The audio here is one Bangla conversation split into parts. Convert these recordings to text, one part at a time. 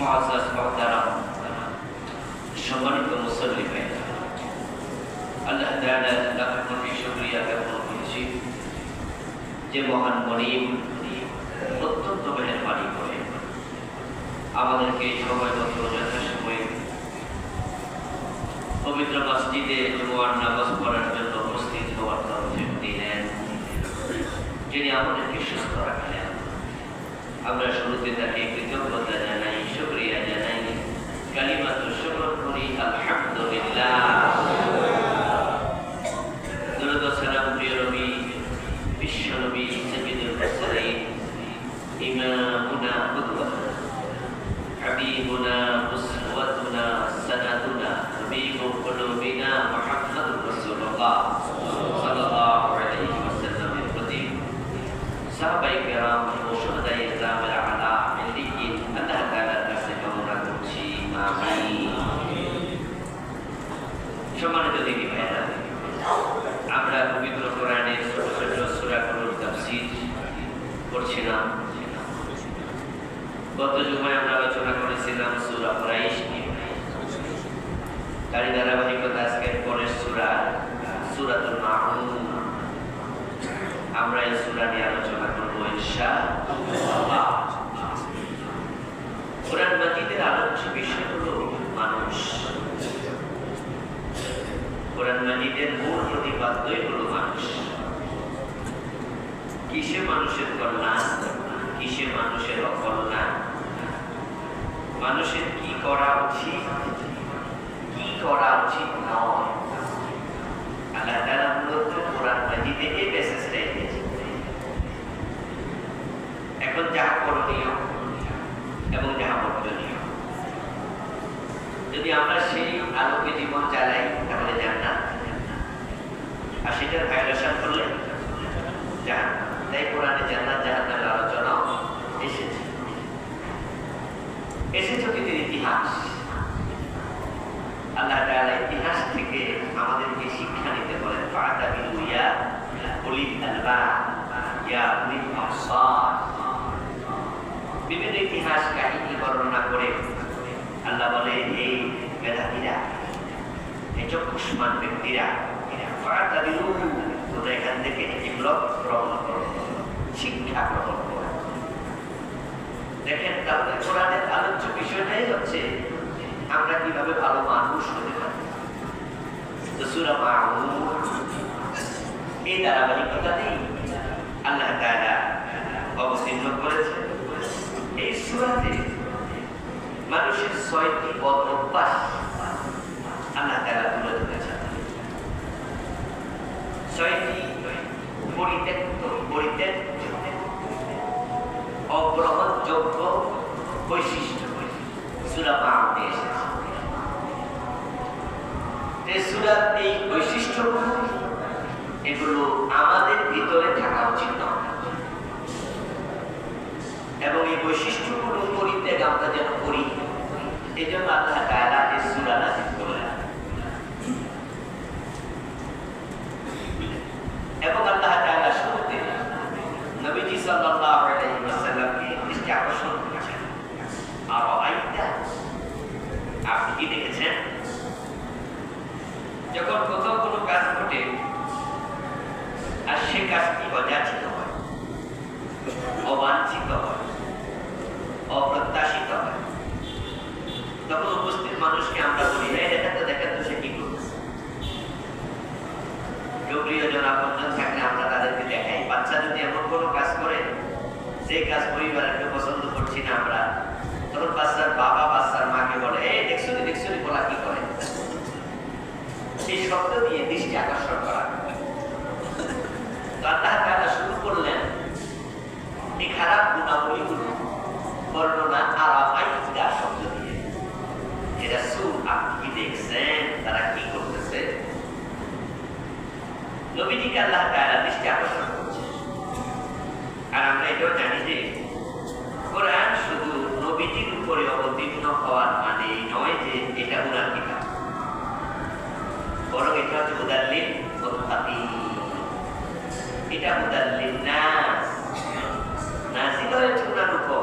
মুআজ্জাজ মুহতারাম সম্মানিত মুসল্লি ভাইরা, আল্লাহ তাআলার লাখ কোটি শুকরিয়া জ্ঞাপন করছি যে মহান মনিব অত্যন্ত মেহেরবানি করে আমাদেরকে সময় মতো যথাসময়ে পবিত্র মসজিদে জুমার নামাজ পড়ার জন্য উপস্থিত হওয়ার তৌফিক দিলেন, যিনি আমাদেরকে সুস্থ রাখলেন। আমরা শুরুতে তাকে কৃতজ্ঞতা জানাই, শুকরিয়া জানাই, কালিমাতুশ শুকর করি আলহামদুলিল্লাহ। দরুদ ও সালাম প্রিয় নবী, বিশ্ব নবী সাইয়্যিদুল মুরসালিন, ইমামুনা কুদওয়াতুনা হাবিবুনা উসওয়াতুনা সানাতুনা হাবিবু কুলুবিনা মুহাম্মাদুর রাসূলুল্লাহ সাল্লাল্লাহু আলাইহি ওয়াসাল্লামের প্রতি সাহাবায়ে কেরাম ও শুহাদায়ে কেরামের আলা মিল্লিয়িন আল্লাহ তাআলার কাছে কামনা করছি, আমিন। সম্মানিত দিনী ভাইরা, আমরা পবিত্র কোরআনের ছোট ছোট সূরাগুলোর তাফসীর করছিলাম। গত জুমায় আমরা আলোচনা করেছিলাম সূরা কুরাইশ নিয়ে। তারই ধারাবাহিকতা আজকের পরের সূরা সূরাতুল মাউন। আমরা এই সূরা নিয়ে আলোচনা করব ইনশাআল্লাহ। কোরআন মাজিদের আলোচ্য বিষয় হলো মানুষ। কোরআন মাজিদের মূল প্রতিপাদ্যই হলো মানুষ। কিসে মানুষের কল্যাণ, কিসে মানুষের অকল্যাণ, মানুষের কি করা উচিত, কি করা উচিত নয়, আল্লাহ তাআলা মূলত কোরআন মাজিদে এই মেসেজটাই দিয়েছেন। এখন যাহা করণীয় এবং যাহা বর্জনীয়, যদি আমরা সেই আলোকে জীবন চালাই তাহলে জান্নাত, আর সেটার ভায়োলেশন করলে জাহান্নাম। তাই কোরআনে জান্নাত জাহান্নামের আলোচনা এসেছে। অতীতের ইতিহাস। আল্লাহ তাআলা ইতিহাস থেকে আমাদেরকে শিক্ষা নিতে বলেন, ফাতাবিলু ইয়া উলিল আলবাব ইয়া উলিল আবসার। বিভিন্ন ইতিহাস কাহিনী বর্ণনা করে আল্লাহ বলে, এই মেধাবীরা, এই চক্ষুষ্মান ব্যক্তিরা, ফাতাবিলু, তোমরা এখান থেকে ইবরত গ্রহণ করো, শিক্ষা গ্রহণ করো। দেখেন, তাহলে কোরআনের আলোচ্য বিষয়টাই হচ্ছে আমরা কিভাবে ভালো মানুষ হতে পারি। তো সূরা মাউন এই ধারাবাহিকতাতেই আল্লাহ তাআলা অবতীর্ণ করেছে। এই সূরাতে মানুষের ৬টি বদ অভ্যাস আল্লাহ তাআলা তুলে ধরেছেন। ৬টি পরিত্যক্ত অগ্রহণযোগ্য বৈশিষ্ট্য সূরা মাউনে এসেছে। এই বৈশিষ্ট্যগুলো, এগুলো আমাদের ভিতরে থাকা উচিত নয়, এবং এই বৈশিষ্ট্যগুলো পরিত্যাগ আমরা যেন করি, এই জন্য আল্লাহ তাআলা এই সূরা নাযিল করলেন। এবং আল্লাহ তাআলা শুরুতে নবীজি সাল্লাল্লাহু আলাইহি ওয়াসাল্লামকে দৃষ্টি আকর্ষণ করেছেন। আর আপনি কি দেখেছেন, যখন কোথাও কোনো কাজ ঘটে আর সে কাজটি অযাচিত হয়, অবাঞ্ছিত হয়, অপ্রত্যাশিত হয়, তখন উপস্থিত মানুষকে আমরা বলি, দেখেন তো সে কি করতেছে। কেউ প্রিয়জন আপনজন থাকলে আমরা তাদেরকে দেখাই। বাচ্চা যদি এমন কোনো কাজ করে যে কাজ পরিবারের কেউ পছন্দ করছি না আমরা, তখন বাচ্চার বাবা বাচ্চার মাকে বলে, এই দেখছো বলা কি করে, সেই শব্দ দিয়ে দৃষ্টি আকর্ষণ করা। তো আল্লাহ তাআলা শুরু করলেন এই খারাপ গুণাবলীগুলো বর্ণনা আরামাইতা শব্দ দিয়ে। এরা আপনি কি দেখছেন তারা কি করতেছে। নবীজিকে আল্লাহ তাআলা দৃষ্টি আকর্ষণ করছে। আর আমরা এটাও জানি যে কোরআন শুধু নবীজির উপরে অবতীর্ণ হওয়ার মানে নয় যে এটা উনার কিতাব, বরং এটা হচ্ছে হুদাল লিল মুত্তাকিন, এটা হুদাল লিন নাস। নাযিল হয়েছে উনার উপর,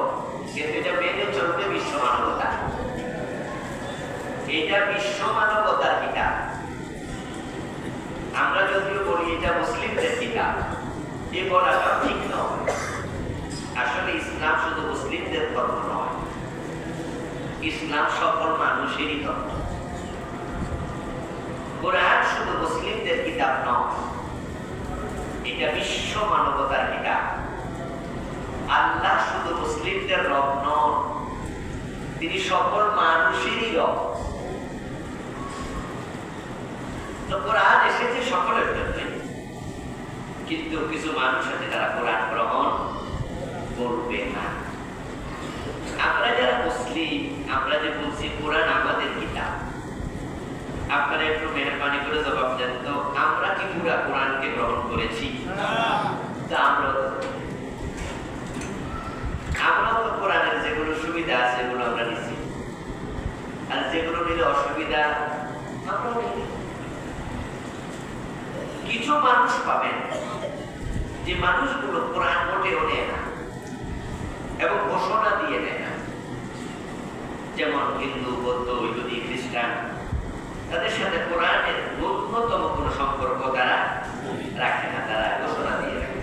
কিন্তু এটা মেনে চলবে বিশ্ব মানবতা। এটা বিশ্ব মানবতার কিতাব। আমরা যদিও বলি এটা মুসলিমদের কিতাব, এ বলাটা ঠিক নয়। আসলে ইসলাম শুধু মুসলিমদের ধর্ম নয়, ইসলাম সকল মানুষেরই ধর্ম। কোরআন শুধু মুসলিমদের কিতাব নয়, এটা বিশ্ব মানবতার কিতাব। আল্লাহ শুধু মুসলিমদের রব নন, তিনি সকল মানুষেরই রব। তো কোরআন এসেছে সকলের জন্যই, কিন্তু কিছু মানুষ আছে যারা কোরআন গ্রহণ করবে না। আমরা যারা মুসলিম, আমরা যে বলছি কোরআন আমাদের কিতাব, আপনারা একটু মেহরবানি করে জবাব দেন তো, আমরা কি পুরা কোরআনকে গ্রহণ করেছি? আমরা তো কোরআনের যেগুলো সুবিধা আছে সেগুলো আমরা নিচ্ছি, আর যেগুলো নিলে অসুবিধা আমরা নিই। কিছু মানুষ পাবেন যে মানুষগুলো কোরআন মোটেও নেয় না এবং ঘোষণা দিয়ে নেয় না, যেমন হিন্দু, বৌদ্ধ, ইহুদি, খ্রিস্টান। তাদের সাথে কোরআনের ন্যূনতম কোনো সম্পর্ক তারা রাখে না, তারা ঘোষণা দিয়ে রাখে।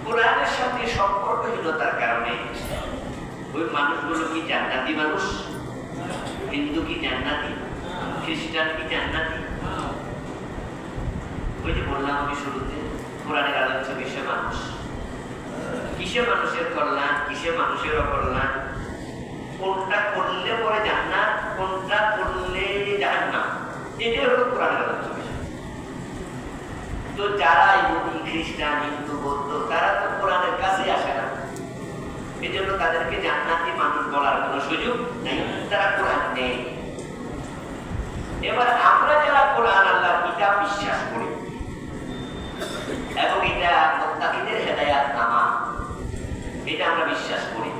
কোরআনের সাথে সম্পর্কহীনতার কারণে ওই মানুষগুলো কি জান্নাতি মানুষ? হিন্দু কি জান্নাতি? খ্রিস্টান কি জান্নাতি? ওই যে বললাম আমি শুরুতে, কোরআনের আলোচ্য বিষয় মানুষ। কিসে মানুষের কল্যাণ, কিসে মানুষের অকল্যাণ, কোনটা করলে পরে জান্নাত, কোনটা করলে জাহান্নাম, এটাই হলো কোরআনের আলোচ্য বিষয়। তো যারা ইহুদি, খ্রিস্টান, হিন্দু, বৌদ্ধ, তারা তো কোরআনের কাছে আসে না, এই জন্য তাদেরকে জান্নাতি মানুষ বলার কোনো সুযোগ নেই, তারা কোরআন নেই। এবার আমরা যারা কোরআন আল্লাহর কিতাব বিশ্বাস করি এবং এটা মুত্তাকিদের হেদায়াত নামা, এটা আমরা বিশ্বাস করি,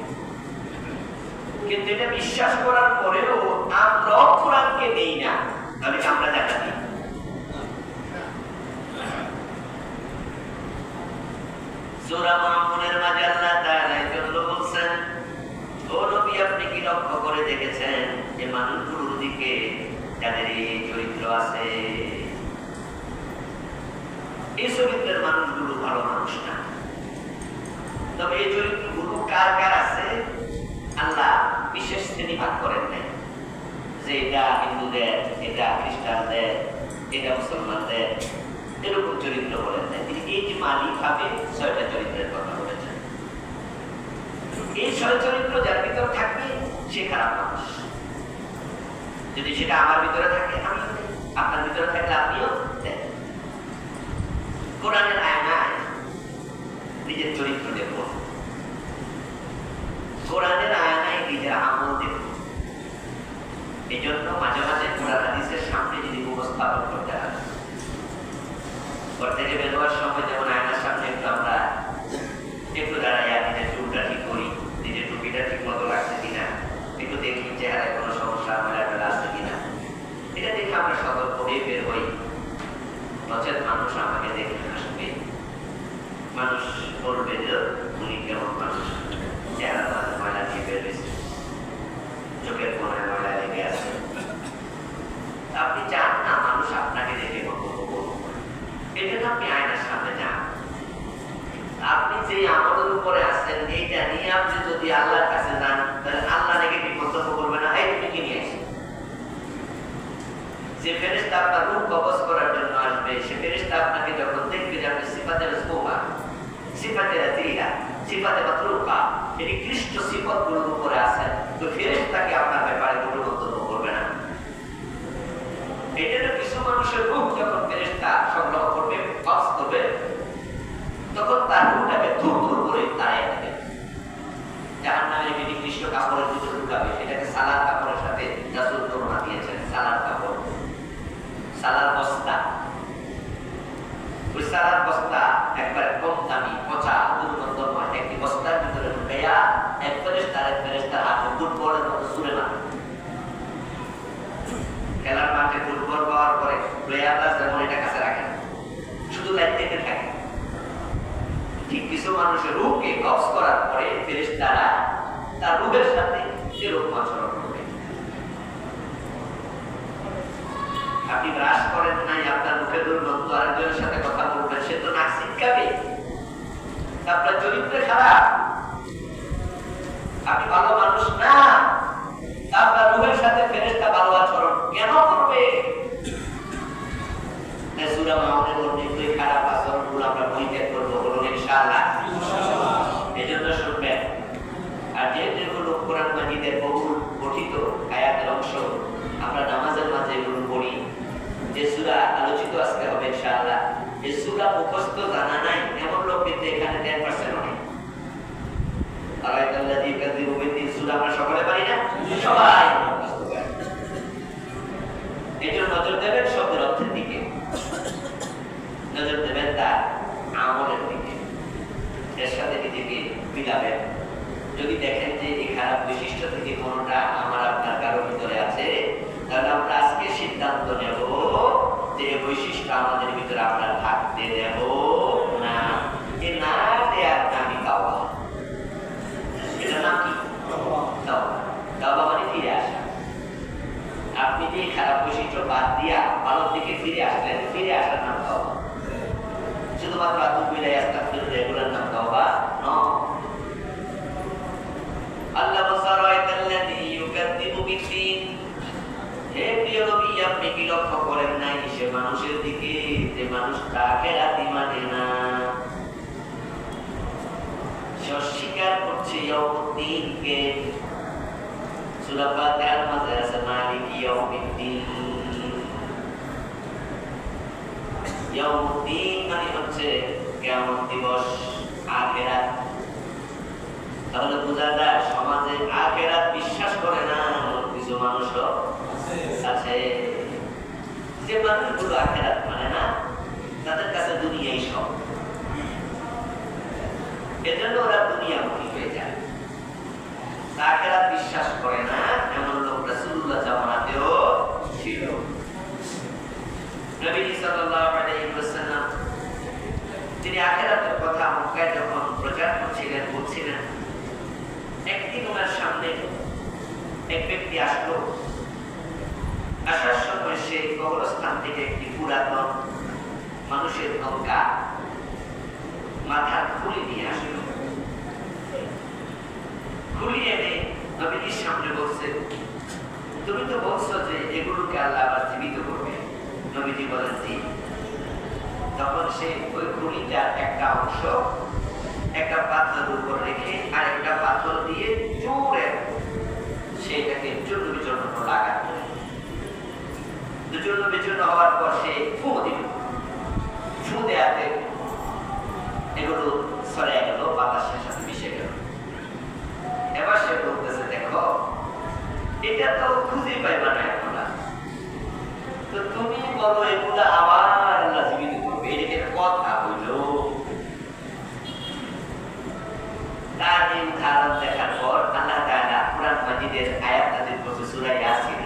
কিন্তু এটা বিশ্বাস করার পরেও আমরা কোরআনকে নেই না, তাহলে আমরা জান্নাতি। সূরা মুমিনুনের মাঝে আল্লাহ তাআলা এজন্য বলছেন, ও নবী আপনি কি লক্ষ্য করে দেখেছেন যে মানুষগুলোর দিকে যাদের এই চরিত্র আছে, এই চরিত্রের মানুষগুলো ভালো মানুষ না। তবে এই চরিত্রগুলো কার কার আছে আল্লাহ বিশেষ শ্রেণী ভাগ করেন নাই, যে এটা হিন্দুদের, এটা খ্রিস্টানদের, এটা মুসলমানদের, এরকম চরিত্র বলেন নাই। তিনি ইজমালি ভাবে ৬টা চরিত্রের কথা বলেছেন। এই ৬ চরিত্র যার ভিতর থাকবে সে খারাপ মানুষ। যদি সেটা আমার ভিতরে থাকে আমিও দেই, আপনার ভিতরে থাকলে আপনিও দেন। কোরআনের আয়নায় নিজের চরিত্র দেখুন, কোরআনের আয়নায় নিজের আমল দেখুন। এই জন্য মাঝে মাঝে কোরআন হাদিসের সামনে যদি উপস্থাপন করতে হয়, ঘর থেকে বেরোয়ার সময় যেমন আয়নার সামনে একটু আমরা একটু দাঁড়াইয়া নিজের চুলটা ঠিক করি, নিজের টুপিটা ঠিক মতো লাগছে কিনা, একটু দেখি চেহারায় কোনো সমস্যা মেলা আছে কিনা, এটা দেখে আমরা সতর্ক হয়ে বের হই। নচেত মানুষ আমাকে দেখে হাসবে, মানুষ বলবে যে উনি কেমন মানুষ, চেহারা মাঝে ময়লা দিয়ে বের হয়েছে, চোখের কোনায় ময়লা লেগে আছে। আপনি চান না মানুষ আপনাকে দেখে মন্তব্য করুন, এটা আপনি আয়নার সামনে যান। আপনি যে আমলের উপরে আছেন এইটা নিয়ে আপনি যদি আল্লাহর কাছে যান, তাহলে আল্লাহ নেগেটিভ মন্তব্য করবে না, এই তুমি কি নিয়ে আসি। যে ফেরেশতা আপনার রূহ কবজ করার জন্য আসবে, সে ফেরেশতা আপনাকে যখন দেখবে যে আপনি সিফাতে রাসূলা, সিফাতে রাজিলা, সিফাতে মাতরুকা, এই নিকৃষ্ট সিফাতগুলোর উপরে আছেন, তো ফেরেশতাকে আপনার ব্যাপারে কোনো মন্তব্য করবে না। এটা কিছু মানুষের রূহ যখন ফেরেশতা সংগ্রহ করবে, কবজ করবে, তখন তার রূহটাকে ধূর ধূর করে তাড়িয়ে দেবে। জাহান্নামের একটি নিকৃষ্ট কাপড়ের ভিতরে ঢুকাবে, এটাকে সালার কাপড়ের সাথে রাসূল তুলনা দিয়েছেন। সালার কাপড়, সালার বস্তা, ওই সালার বস্তা একবারে কম দামি, পচা, দুর্গন্ধময় একটি বস্তার ভিতরে ঢুকাইয়া এক ফেরেশতার হাতে ফুটবলের মতো ছুঁড়ে মারে। খেলার মাঠে ফুটবল পাওয়ার পরে প্লেয়াররা যেমন এটা কাছে রাখে না, শুধু লাইন দেখতে থাকে, ঠিক কিছু মানুষের রূহকে কবজ করার পরে ফেরেশতারা তার রূহের সাথে এরকম আচরণ করবে। আপনি ব্রাশ করেন নাই, আপনার মুখে দুর্গন্ধ, আরেকজনের সাথে কথা বলবেন, সে তো নাক ছিটকাবে। আপনার চরিত্র খারাপ, আপনি ভালো মানুষ না, আপনার রূহের সাথে ফেরেশতা ভালো আচরণ কেন করবে? সূরা মাউনের মধ্যে খারাপ আচরণগুলো আমরা পরিত্যাগ করবো, বলুন ইনশাআল্লাহ। এজন্য শুনবেন। আর যেগুলো কোরআন মাজিদের বহুল গঠিত আয়াতের অংশ, আমরা নামাজের মাঝে এগুলো পড়ি। যে সূরা আলোচিত আজকে হবে ইনশাআল্লাহ, এই সূরা মুখস্থ জানা নাই এমন লোক কিন্তু এখানে 10% নেই। আরাইতাল্লাযী ইয়াকাযযিবু বিদ্দীন সূরা আমরা সকলে পারি না? সবাই মুখস্থ করে। এই জন্য নজর দেবেন শব্দের অর্থের দিকে, নজর দেবেন তার আমলের দিকে, এর সাথে নিজেকে মিলাবেন। যদি দেখেন যে এই খারাপ বৈশিষ্ট্য থেকে কোনোটা আমার আপনার কারো ভিতরে আছে, তাহলে আমরা আজকে সিদ্ধান্ত নেব যে বৈশিষ্ট্য আমাদের ভিতরে আমরা থাকতে দেব না। এ না দেয়ার নামই তাওবা। এটার নাম কি? তাওবা। তাওবা মানে ফিরে আসা। আপনি যে খারাপ বৈশিষ্ট্য বাদ দিয়া ভালোর দিকে ফিরে আসলেন, ফিরে আসার নাম তাওবা। শুধুমাত্র আতুবিল্লাহি আস্তাগফিরুল্লাহ এগুলোর নাম তাওবা নয়। আল্লাহ বসারাইতাল্লাযী ইউকাযযিবু বিদ্দীন, হে প্রিয় নবী আপনি কি লক্ষ্য করেন নাই সে মানুষের দিকে যে মানুষটা আখিরাতই মানে না, সে অস্বীকার করছে ইয়াউমুদ্দিনকে। সূরা ফাতিহার মাঝে আছে মালিকি ইয়াউমিদ্দিন। ইয়াউমুদ্দিন মানে হচ্ছে কিয়ামত দিবস, আখিরাত। তাহলে বোঝা যায় সমাজে আখিরাত বিশ্বাস করে না কিছু মানুষও আছে। যে মানুষগুলো আখিরাত মানে না, তাদের কাছে দুনিয়াই সব। এজন্য ওরা দুনিয়ামুখী হয়ে যায়। আখিরাত বিশ্বাস করে না এমন লোক রাসূলুল্লাহ জামানাতেও ছিল। নবী সাল্লাল্লাহু আলাইহি ওয়াসাল্লাম তিনি আখিরাতের কথা মক্কায় যখন প্রচার করছিলেন, বলছিলেন, একদিন ওনার সামনে এক ব্যক্তি আসলো। আসার সময় সে কবরস্থান থেকে একটি পুরাতন মানুষের নৌকা মাথার খুলি নিয়ে আসলো। খুলি এনে নবীজির সামনে বলছে, তুমি তো বলছো যে এগুলোকে আল্লাহ আবার জীবিত করবে। নবীজি বলেন জি। তখন সে ওই খুলিটার একটা অংশ একটা পাথরের উপর রেখে আর একটা পাথর দিয়ে জোরে সেটাকে চূর্ণ বিচূর্ণ লাগাতো। চূর্ণ বিচূর্ণ হওয়ার পর সে ফু দিল। ফু দেয়াতে এগুলো সরে গেল, বাতাসের সাথে মিশে গেল। এবার সে বলতেছে, দেখো এটা তো খুঁজে পাইবা না এখন। তো তুমি বলো এগুলো আবার আল্লাহ জীবিত করবে, এটাকে কথা হইল। তার এই উদাহরণ দেখার পর আল্লাহ তাআলা কুরআন মাজিদের আয়াত নাযিল করেছে সূরা ইয়াসিন।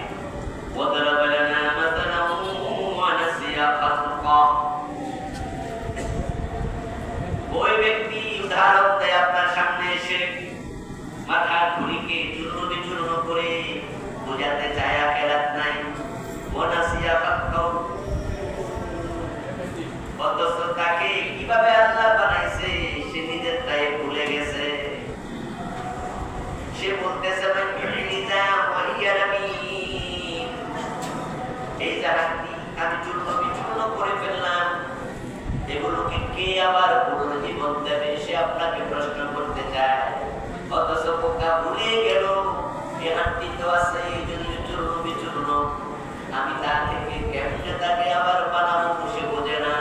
وَضَرَبَ لَنَا مَثَلًا وَنَسِيَ خَلْقَهُ। ওই ব্যক্তি উদাহরণ দেয় আপনার সামনে এসে মাথার খুলিকে চূর্ণ বিচূর্ণ করে বোঝাতে চায় আখিরাত নাই। وَنَسِيَ خَلْقَهُ, অথচ তাকে কিভাবে আল্লাহ বানাইছে সে নিজের তাই ভুলে গেছে। সে বলতেছে এই জাহান্নামী আমি চূর্ণ বিচূর্ণ করে ফেললাম, এগুলোকে কে আবার পুনর্জীবন দেবে সে আপনাকে প্রশ্ন করতে চায়। অথচ পোকা ভুলে গেল এ হাতটি তো আছে এই জন্য চূর্ণ বিচূর্ণ, আমি তার থেকে কেমনে তাকে আবার বানাবো সে বোঝে না।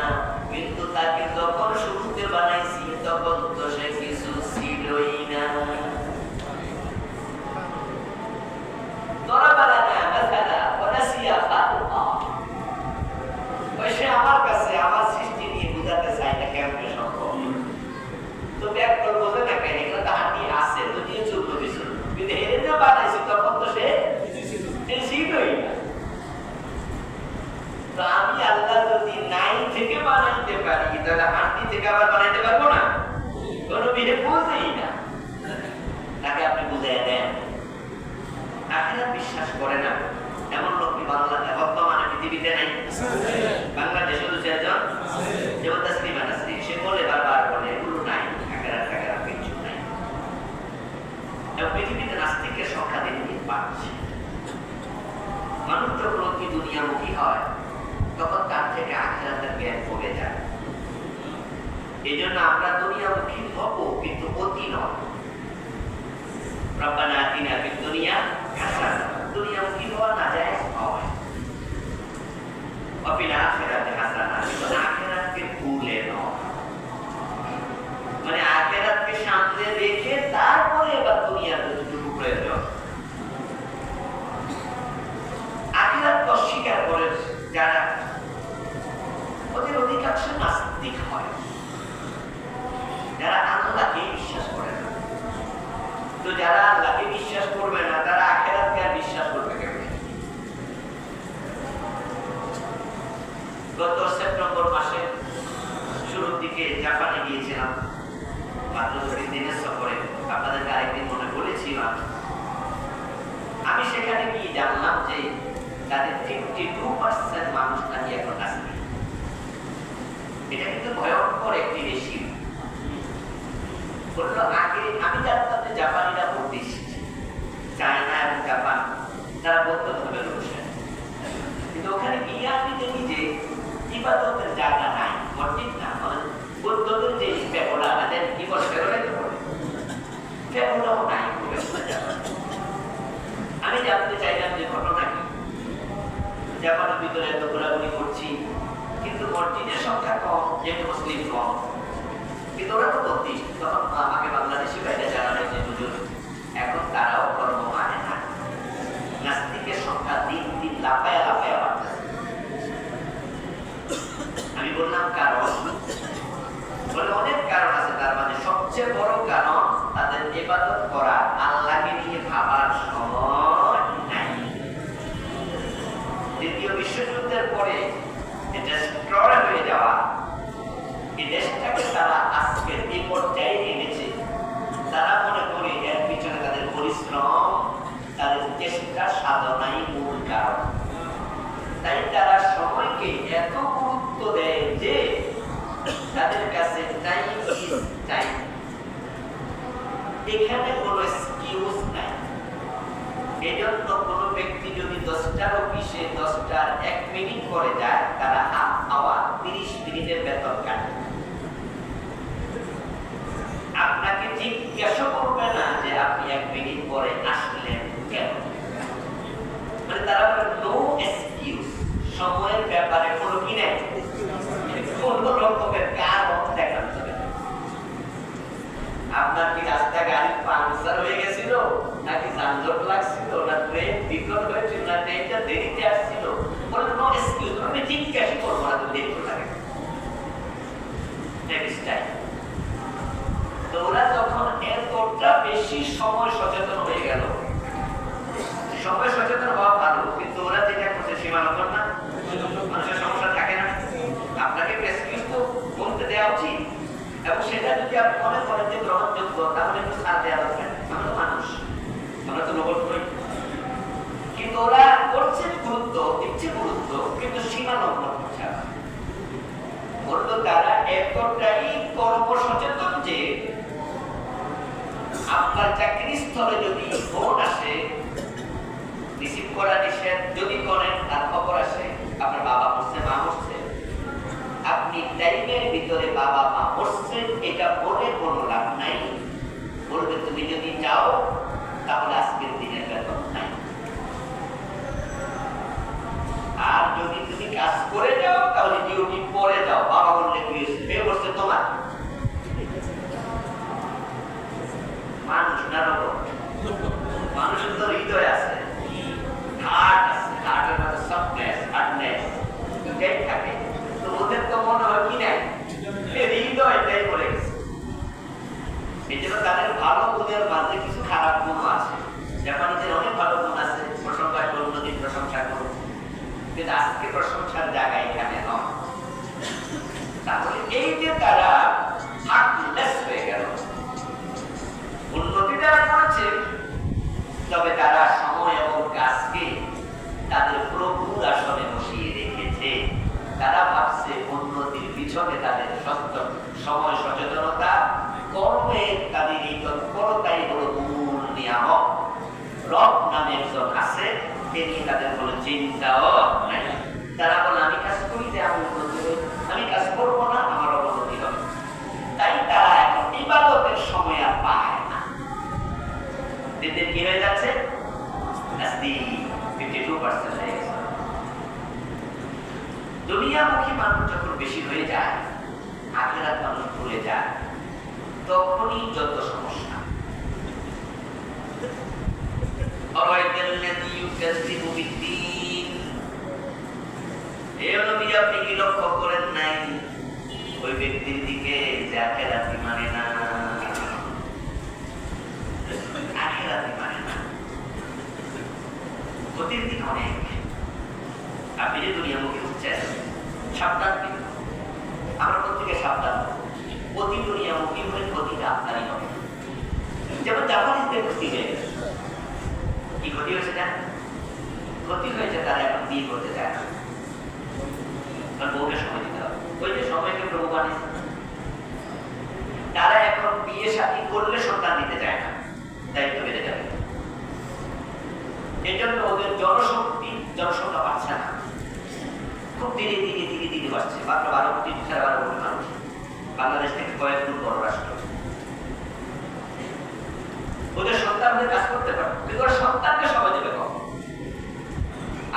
কিন্তু তাকে যখন শুরুতে বানাইছি তখন তো সে কিছু ছিলই না। সে আমার কাছে আমার সৃষ্টি নিয়ে বুঝাতে চাই না কেমনে সম্ভব। তো ব্যাকরণ বোঝে না কেন, এগুলো তো হাঁটি আছে যদিও চূর্ণ বিচূর্ণ, কিন্তু হেরে যে বানাইছি তখন তো সে ছিলই না। তো আমি আল্লাহ যদি নাই থেকে বানাইতে পারি তাহলে হাঁটি থেকে আবার বানাইতে পারবো না? কোনো বিহে বুঝেই না। তাকে আপনি বুঝাই দেন। আখিরাত বিশ্বাস করে না এমন লোকটি বাংলাদেশে বর্তমানে পৃথিবীতে নাই? বাংলাদেশে 2-4 জন, যেমন তাসলিমা নাসরিন, সে বলে বারবার বলে এগুলো নাই, আখেরাত কিছু নাই। এবং পৃথিবীতে নাস্তিকের সংখ্যা দিন দিন বাড়ছে। মানুষ যখন অতি দুনিয়ামুখী হয় তখন তার থেকে আখেরাতের জ্ঞান কমে যায়। এই জন্য আমরা দুনিয়ামুখী হব, কিন্তু অতি নয়। রব্বানা আতিনা ফিদ দুনিয়া হাসানাহ, দুনিয়ামুখী হওয়া নাজায়েজ নয়। ওয়া ফিল আখিরাতি হাসানাহ, কিন্তু আখিরাতকে ভুলে নয়। মানে আখিরাতকে সামনে রেখে তারপরে এবার দুনিয়ার যতটুকু প্রয়োজন। আখিরাতকে অস্বীকার করে যারা, ওদের অধিকাংশ নাস্তিক হয়, যারা আল্লাহকে বিশ্বাস করে না। তো যারা আল্লাহকে বিশ্বাস করবে না তারা আখিরাতকে আর বিশ্বাস করবে কেমনে? গত সেপ্টেম্বর মাসে শুরুর দিকে জাপানে গিয়েছিলাম, মাত্র 2 দিনের সফরে। আপনাদেরকে আরেকদিন মনে বলেছিলাম। আমি সেখানে গিয়ে জানলাম যে তাদের 52% মানুষ নাকি এখন নাস্তিক। এটা কিন্তু ভয়ঙ্কর একটি রেশি। বললো আগে আমি জানতাম যে জাপানিরা বুদ্ধিস্ট, চায়না এবং জাপান তারা বৌদ্ধ ধর্মের অনুসারী, কিন্তু ওখানে গিয়ে আমি দেখি যে ইবাদতের জায়গা নাই, মসজিদ না। বৌদ্ধদের যে পেগোডা, আমাদের কি বলে পেগোডাই তো বলে, পেগোডাও নাই। আমি জানতে চাইলাম যে ঘটনা কি। জাপানের ভিতরে এত ঘোরাঘুরি করছি, কিন্তু মসজিদের সংখ্যা কম, যেহেতু মুসলিম কম, কিন্তু ওরা তো বৌদ্ধিস্ট। তখন আমাকে বাংলাদেশি ভাইরা জানালো যে হুজুর এখন তারাও কর্ম মানে না, নাস্তিকের সংখ্যা দিন দিন লাফায়া লাফায়া বাড়তেছে। আমি বললাম কারণ, বলে অনেক কারণ আছে, তার মাঝে সবচেয়ে বড় কারণ তাদের ইবাদত করা, আল্লাহকে নিয়ে ভাবার সময় নাই। দ্বিতীয় বিশ্বযুদ্ধের পরে এটা স্ট্রয় হয়ে যাওয়া, এই দেশটাকে তারা আজকের এই পর্যায়ে এনেছে। তারা মনে করে এর পিছনে তাদের পরিশ্রম, তাদের চেষ্টা, সাধনাই মূল কারণ। তাই তারা সময়কে এত গুরুত্ব দেয় যে তাদের কাছে টাইম ইজ টাইম, এখানে কোনো এক্সকিউজ নাই। এজন্য কোনো ব্যক্তি যদি 10টার অফিসে 10টার 1 মিনিট করে যায়, তারা হাফ আওয়ার 30 মিনিটের বেতন কাটে। আপনাকে জিজ্ঞাসা করবে না যে আপনি 1 মিনিট পরে আসলেন কেন। মানে তারা বলে নো এক্সকিউজ, সময়ের ব্যাপারে কোনো কি নেই, কোনো রকমের কারণ দেখানো যাবে না। আপনার কি রাস্তা গাড়ি পাংচার হয়ে গেছিল, নাকি যানজট লাগছিল, না ট্রেন বিকল হয়েছিল, না ট্রেনটা দেরিতে আসছিল, বলে নো এক্সকিউজ, আমি জিজ্ঞাসা করবো না, তুমি দেরি করে লাগে। Next time. তো ওরা যখন এতটা বেশি সময় সচেতন হয়ে গেল, সময় সচেতন হওয়া ভালো, কিন্তু ওরা যেটা করছে সীমালঙ্ঘন না, মানুষের সমস্যা থাকে না, আপনাকে এক্সকিউজ তো বলতে দেওয়া উচিত। এবং সেটা যদি আপনি মনে করেন যে গ্রহণযোগ্য, তাহলে একটু ছাড় দেওয়া দরকার। আমরা তো মানুষ, আমরা তো নবল করি। কিন্তু ওরা করছে গুরুত্ব, দিচ্ছে গুরুত্ব, কিন্তু সীমা লঙ্ঘন করছে। বলতো তারা এতটাই কর্ম সচেতন যে আপনার চাকরি স্থলে যদি ফোন আসে, রিসিভ করা নিষেধ, যদি করেন তার খবর আসে আপনার বাবা মরছে, মা মরছে, আপনি টাইমের ভিতরে বাবা মা মরছে এটা বলে কোনো লাভ নাই। বলবে তুমি যদি যাও তাহলে আজকের দিনের বেতন নাই, আর যদি তুমি কাজ করে যাও তাহলে ডিউটি পরে যাও। বাবা বললে কি হচ্ছে তোমার? মানুষ না রকম, মানুষের তো হৃদয় আছে, হার্ট আছে, হার্টের মধ্যে সফটনেস, হার্ডনেস দুটাই থাকে। তো ওদের তো মনে হয় কি নাই, হৃদয়টাই বলে গেছে। এই জন্য তাদের ভালো গুণের মাঝে কিছু খারাপ গুণ আছে। জাপানিদের অনেক ভালো গুণ আছে, প্রশংসা করুন, নদীর প্রশংসা করুন, কিন্তু আজকে প্রশংসার জায়গা এখানে নয়। তাহলে এই যে তারা হার্টলেস হয়ে গেল, উন্নতি তারা করেছে, তবে তারা সময় এবং কাজকে তাদের প্রভুর আসনে বসিয়ে তারা ভাবছে উন্নতির পিছনে তাদের সময় সচেতনতা, কর্মে তাদের এই তৎপরতাই হলো মূল নিয়ামক। রব নামে একজন আছে, তিনি তাদের কোনো চিন্তাও নাই। তারা বলে আমি কাজ করি যে আমি উন্নতি হই, আমি কাজ করবো না আমার অবনতি হবে। তাই তারা এখন ইবাদতের সময় আর পায় না। দিন কি হয়ে যাচ্ছে? 52% হয়ে গেছে। দুনিয়ামুখী মানুষ যখন বেশি হয়ে যায়, আখিরাত মানুষ ভুলে যায়, তখনই যত সমস্যা। আপনি কি লক্ষ্য করেন নাই ওই ব্যক্তির দিকে যে আখিরাতই মানে না, আখিরাতই মানে না, ক্ষতির দিক অনেক। আপনি যে দুনিয়ামুখী হচ্ছেন, সাবধান কিন্তু আমরা প্রত্যেকে সাবধান। অতি দুনিয়ামুখী হয়ে ক্ষতিটা আপনারই হবে। যেমন জাপানিজদের ক্ষতি হয়ে গেছে। কি ক্ষতি হয়েছে না? ক্ষতি হয়েছে তারা এখন বিয়ে করতে চায় না, কারণ বউকে সময় দিতে হবে। ওই যে সময়কে প্রভু বানিয়েছে, তারা এখন বিয়ে শাদী করলে সন্তান দিতে চায় না, দায়িত্ব বেড়ে যাবে। এই জন্য ওদের জনসংখ্যা বাড়ছে না, খুব ধীরে ধীরে ধীরে ধীরে বাড়ছে। মাত্র 12 কোটি 12.5 কোটি মানুষ, বাংলাদেশ থেকে কয়েক গুণ বড় রাষ্ট্র। ওদের সন্তানদের কাজ করতে পারে, কিন্তু ওরা সন্তানকে সময় দেবে কম।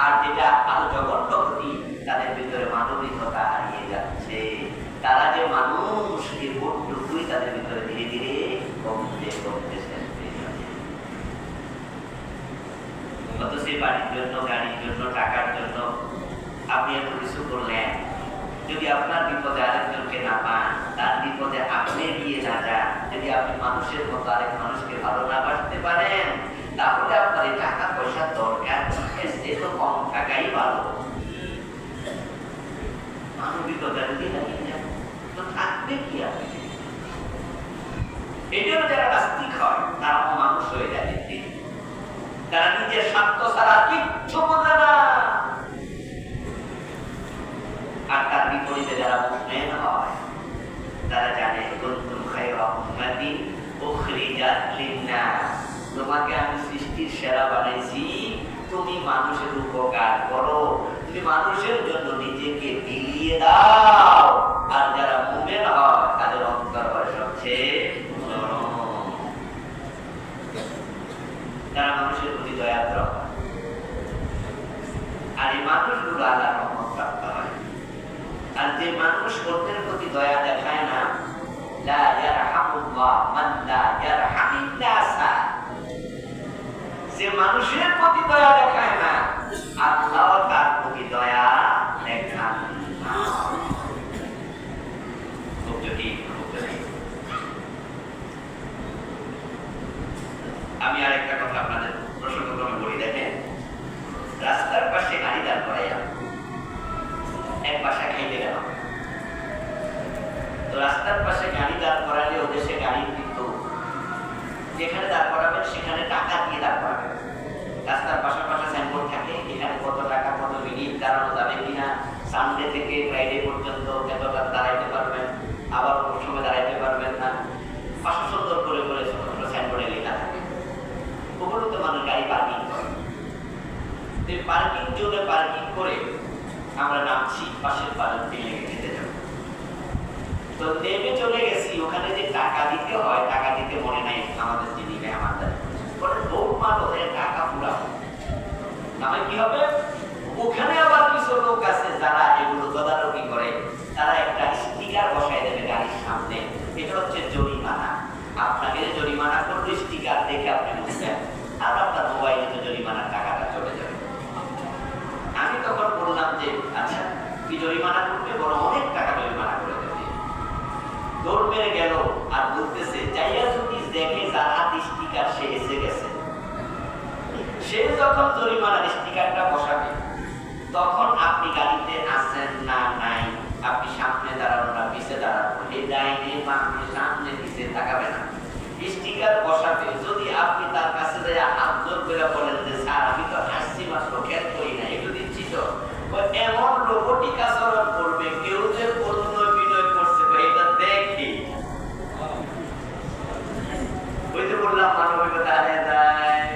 আর যেটা আরো জঘন্য ক্ষতি, তাদের ভিতরে মানবিকতা হারিয়ে যাচ্ছে। তারা যে মানুষ, এই বোধটুকুই তাদের ভিতরে ধীরে ধীরে কমতে কমতে শেষ হয়ে যাচ্ছে। অথচ সেই বাড়ির জন্য, গাড়ির জন্য, টাকার জন্য আপনি এত কিছু করলেন, যদি আপনার বিপদে আরেকজনকে না পান, তার বিপদে আপনি গিয়ে না যান, যদি আপনি মানুষের মতো আরেক মানুষকে ভালো না বাসতে পারেন, তাহলে আপনার এই টাকা পয়সার দরকার সে তো কম টাকাই ভালো। মানবিকতা যদি লাগিয়ে যান তো থাকবে কি আপনি? এই জন্য যারা নাস্তিক হয় তারা মানুষ হয়ে যায়। তারা নিজের স্বার্থ ছাড়া কিচ্ছু বোঝে না। আর তার বিপরীতে যারা মুমিন হয়, তারা জানে কুনতুম খায়রা উম্মাতিন উখরিজাত লিন-নাস, তোমাকে আমি সৃষ্টির সেরা বানাইছি, তুমি মানুষের উপকার করো, তুমি মানুষের জন্য নিজেকে বিলিয়ে দাও। আর যারা মুমিন হয় তাদের অন্তর হয় সবচেয়ে নরম, তারা মানুষের প্রতি দয়াদ্র হয়। আর এই মানুষগুলো আল্লাহর রহমত প্রাপ্ত হয়। আর যে মানুষ অন্যের প্রতি দয়া দেখায় না, লা ইয়ারহামুল্লাহ মান লা ইয়ারহামিন নাস, যে মানুষের প্রতি দয়া দেখায় না, আল্লাহ তার প্রতি দয়া দেখান না। খুব জটিল, খুব জটিল। আমি আরেকটা কথা আপনাদের প্রসঙ্গক্রমে বলি। দেখেন, রাস্তার পাশে গাড়ি দাঁড় করাইয়া এক বাসা খাইতে গেল, তো রাস্তার পাশে গাড়ি দাঁড় করালে ওদের সে গাড়ির কিন্তু যেখানে দাঁড় করাবেন সেখানে টাকা দিয়ে দাঁড় করাবেন। রাস্তার পাশাপাশি সাইনবোর্ড থাকে, এখানে কত টাকা, কত মিনিট দাঁড়ানো যাবে কিনা, সানডে থেকে ফ্রাইডে পর্যন্ত এতটা দাঁড়াইতে পারবেন, আবার কোন সময় দাঁড়াইতে পারবেন না। পাশে সুন্দর করে করে ছোট ছোট সাইনবোর্ডে লেখা থাকে। ওগুলো তো মানুষ গাড়ি পার্কিং করে। পার্কিং জোনে পার্কিং করে আমরা নামছি, পাশের পার্কিং যেতে যাব। তো নেমে চলে গেছি, ওখানে যে টাকা দিতে হয়, টাকা দিতে মনে নাই আমাদের যিনি মেহমানদার, পরে দৌড় মারো টাকা পুরাবো না হয় কি হবে। ওখানে আবার কিছু লোক আছে যারা এগুলো তদারকি করে, তারা একটা স্টিকার বসাই দেবে গাড়ির সামনে, এটা হচ্ছে জরিমানা। আপনাকে জরিমানা করলে স্টিকার দেখে আপনি বুঝবেন, আর আপনার মোবাইলে তো জরিমানার টাকাটা চলে যাবে। আমি তখন বললাম যে আচ্ছা, কি জরিমানা করবে, বড় অনেক টাকা জরিমানা করে দেবে। দৌড় মেরে গেল আর বলতেছে, যাইয়া যদি দেখে যার হাত স্টিকার সে এসে গেছে, সে যখন জরিমানার স্টিকারটা বসাবে, তখন আপনি গাড়িতে আছেন না নাই, আপনি সামনে দাঁড়ানো না পিছে দাঁড়ানো, এই ডাইনে বামে সামনে পিছে তাকাবে না, স্টিকার বসাবে। যদি আপনি তার কাছে যাই হাত জোর করে বলেন যে স্যার আমি তো হাসছি মাত্র, খেয়াল করি না, একটু দিচ্ছি তো, এমন রোবটিক আচরণ ওই যে বললাম মানবিকতা হারিয়ে যায়।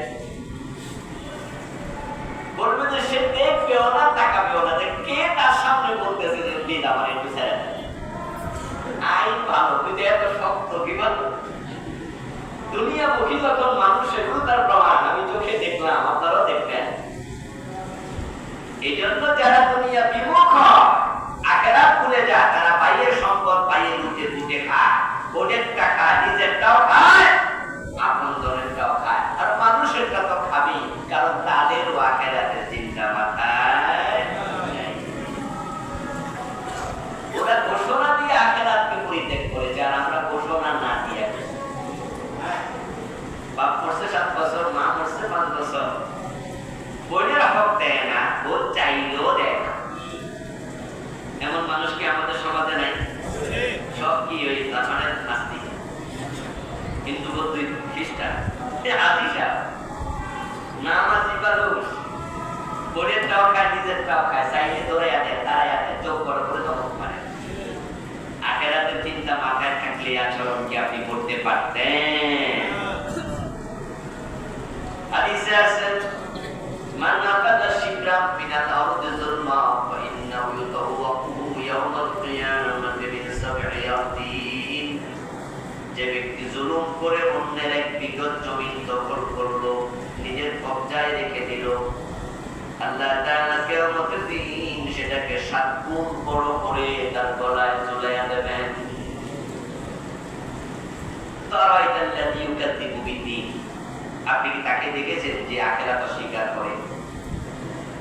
বলবে যে সে দেখবেও না, তাকাবেও না, যে কে তার সামনে বলতেছে যে প্লিজ আমার একটু ছেড়ে দেন। আইন ভালো, কিন্তু এত শক্ত কিভাবে? দুনিয়ামুখী যখন মানুষ, এগুলো তার প্রমাণ আমি চোখে দেখলাম, আপনারাও দেখবেন। এই জন্য যারা দুনিয়া বিমুখ আখেরাত ভুলে যায়, তারা বাইরের সম্পদ পাইয়ে লুটে লুটে খায়, ওদেরটা খায়, নিজেরটাও খায়, আপন জনেরটাও খায়, আর মানুষেরটা তো খাবি, কারণ তাদেরও আখেরাতের চিন্তা মাথায়। ওরা ঘোষণা দিয়ে আখেরাতকে পরিত্যাগ করেছে, আর আমরা ঘোষণা না দিয়ে। বাপ মরছে 7 বছর, মা মরছে 5 বছর, বোনের হক দেয় না, বোন চাইলেও দেয় না। এমন মানুষ কি আমাদের সমাজে নাই? সব কি ওই জাপানের নাস্তিক, হিন্দু, বৌদ্ধ, খ্রিস্টান, হাদিসা নামাজি মানুষ, বোনেরটাও খায়, নিজেরটাও খায়, চাইলে দৌড়াইয়া দেয়, দাঁড়াইয়া দেয়, চোখ বড় করে তখন মানে। আখেরাতের চিন্তা মাথায় থাকলে আচরণ কি আপনি করতে পারতেন? হাদিসে আছে মান আকাদা শিবরাম মিনাল আরদি যুলমা ফাইন্নাহু ইউতাওয়াক্কুহু ইয়াওমাল কিয়ামাতি মিন 7 আরদিন। যে ব্যক্তি জুলুম করে অন্যের এক বিঘত জমি দখল করলো, নিজের কবজায় রেখে দিল, আল্লাহ তাআলা কিয়ামতের দিন সেটাকে 7 গুণ বড় করে তার গলায় ঝুলাইয়া দেবেন। তারাইতাল্লাযী ইউকাযযিবু বিদ্দীন। আপনি কি তাকে দেখেছেন যে আখেরাত স্বীকার করে?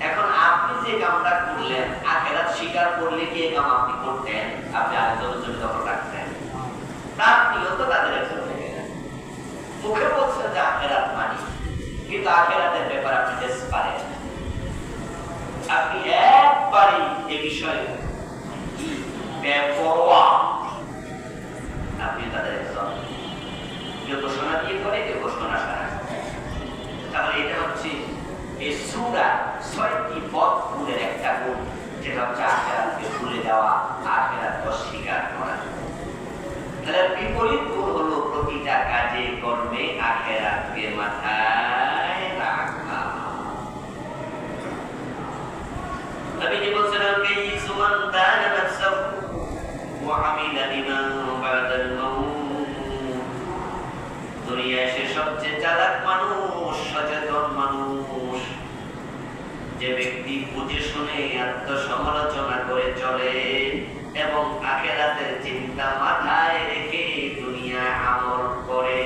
এখন আপনি যে কামটা করলেন, আখেরাত স্বীকার করলে কি এই কাম আপনি করতেন? আপনি আরেকজনের জন্য দখল রাখতেন, তার নিয়ত তাদের একজন থেকে গেলেন। মুখে বলছেন যে আখেরাত মানি, কিন্তু আখেরাতের ব্যাপারে আপনি ডেসপারেট। আপনি একবারই এ বিষয়ে বেপরোয়া। আপনি তাদের একজন, কেউ ঘোষণা দিয়ে করে, কেউ ঘোষণা সারা। তাহলে এটা হচ্ছে এই সূরা 6টি পথ গুণের একটা গুণ, যেটা হচ্ছে আখেরাতকে ভুলে যাওয়া, আখেরাতকে অস্বীকার করা। তাহলে বিপরীত গুণ হলো প্রতিটা কাজে কর্মে আখেরাতকে মাথায় রাখা। নবীজি বলছেন আল-কাইয়িসু মান দানা নাফসাহু ওয়া আমিলা লিমা বা'দাল মাউত। দুনিয়ায় সে সবচেয়ে চালাক মানুষ, সচেতন মানুষ, যে ব্যক্তি বুঝে শুনে আত্মসমালোচনা করে চলে এবং আখেরাতের চিন্তা মাথায় রেখে দুনিয়া আমল করে।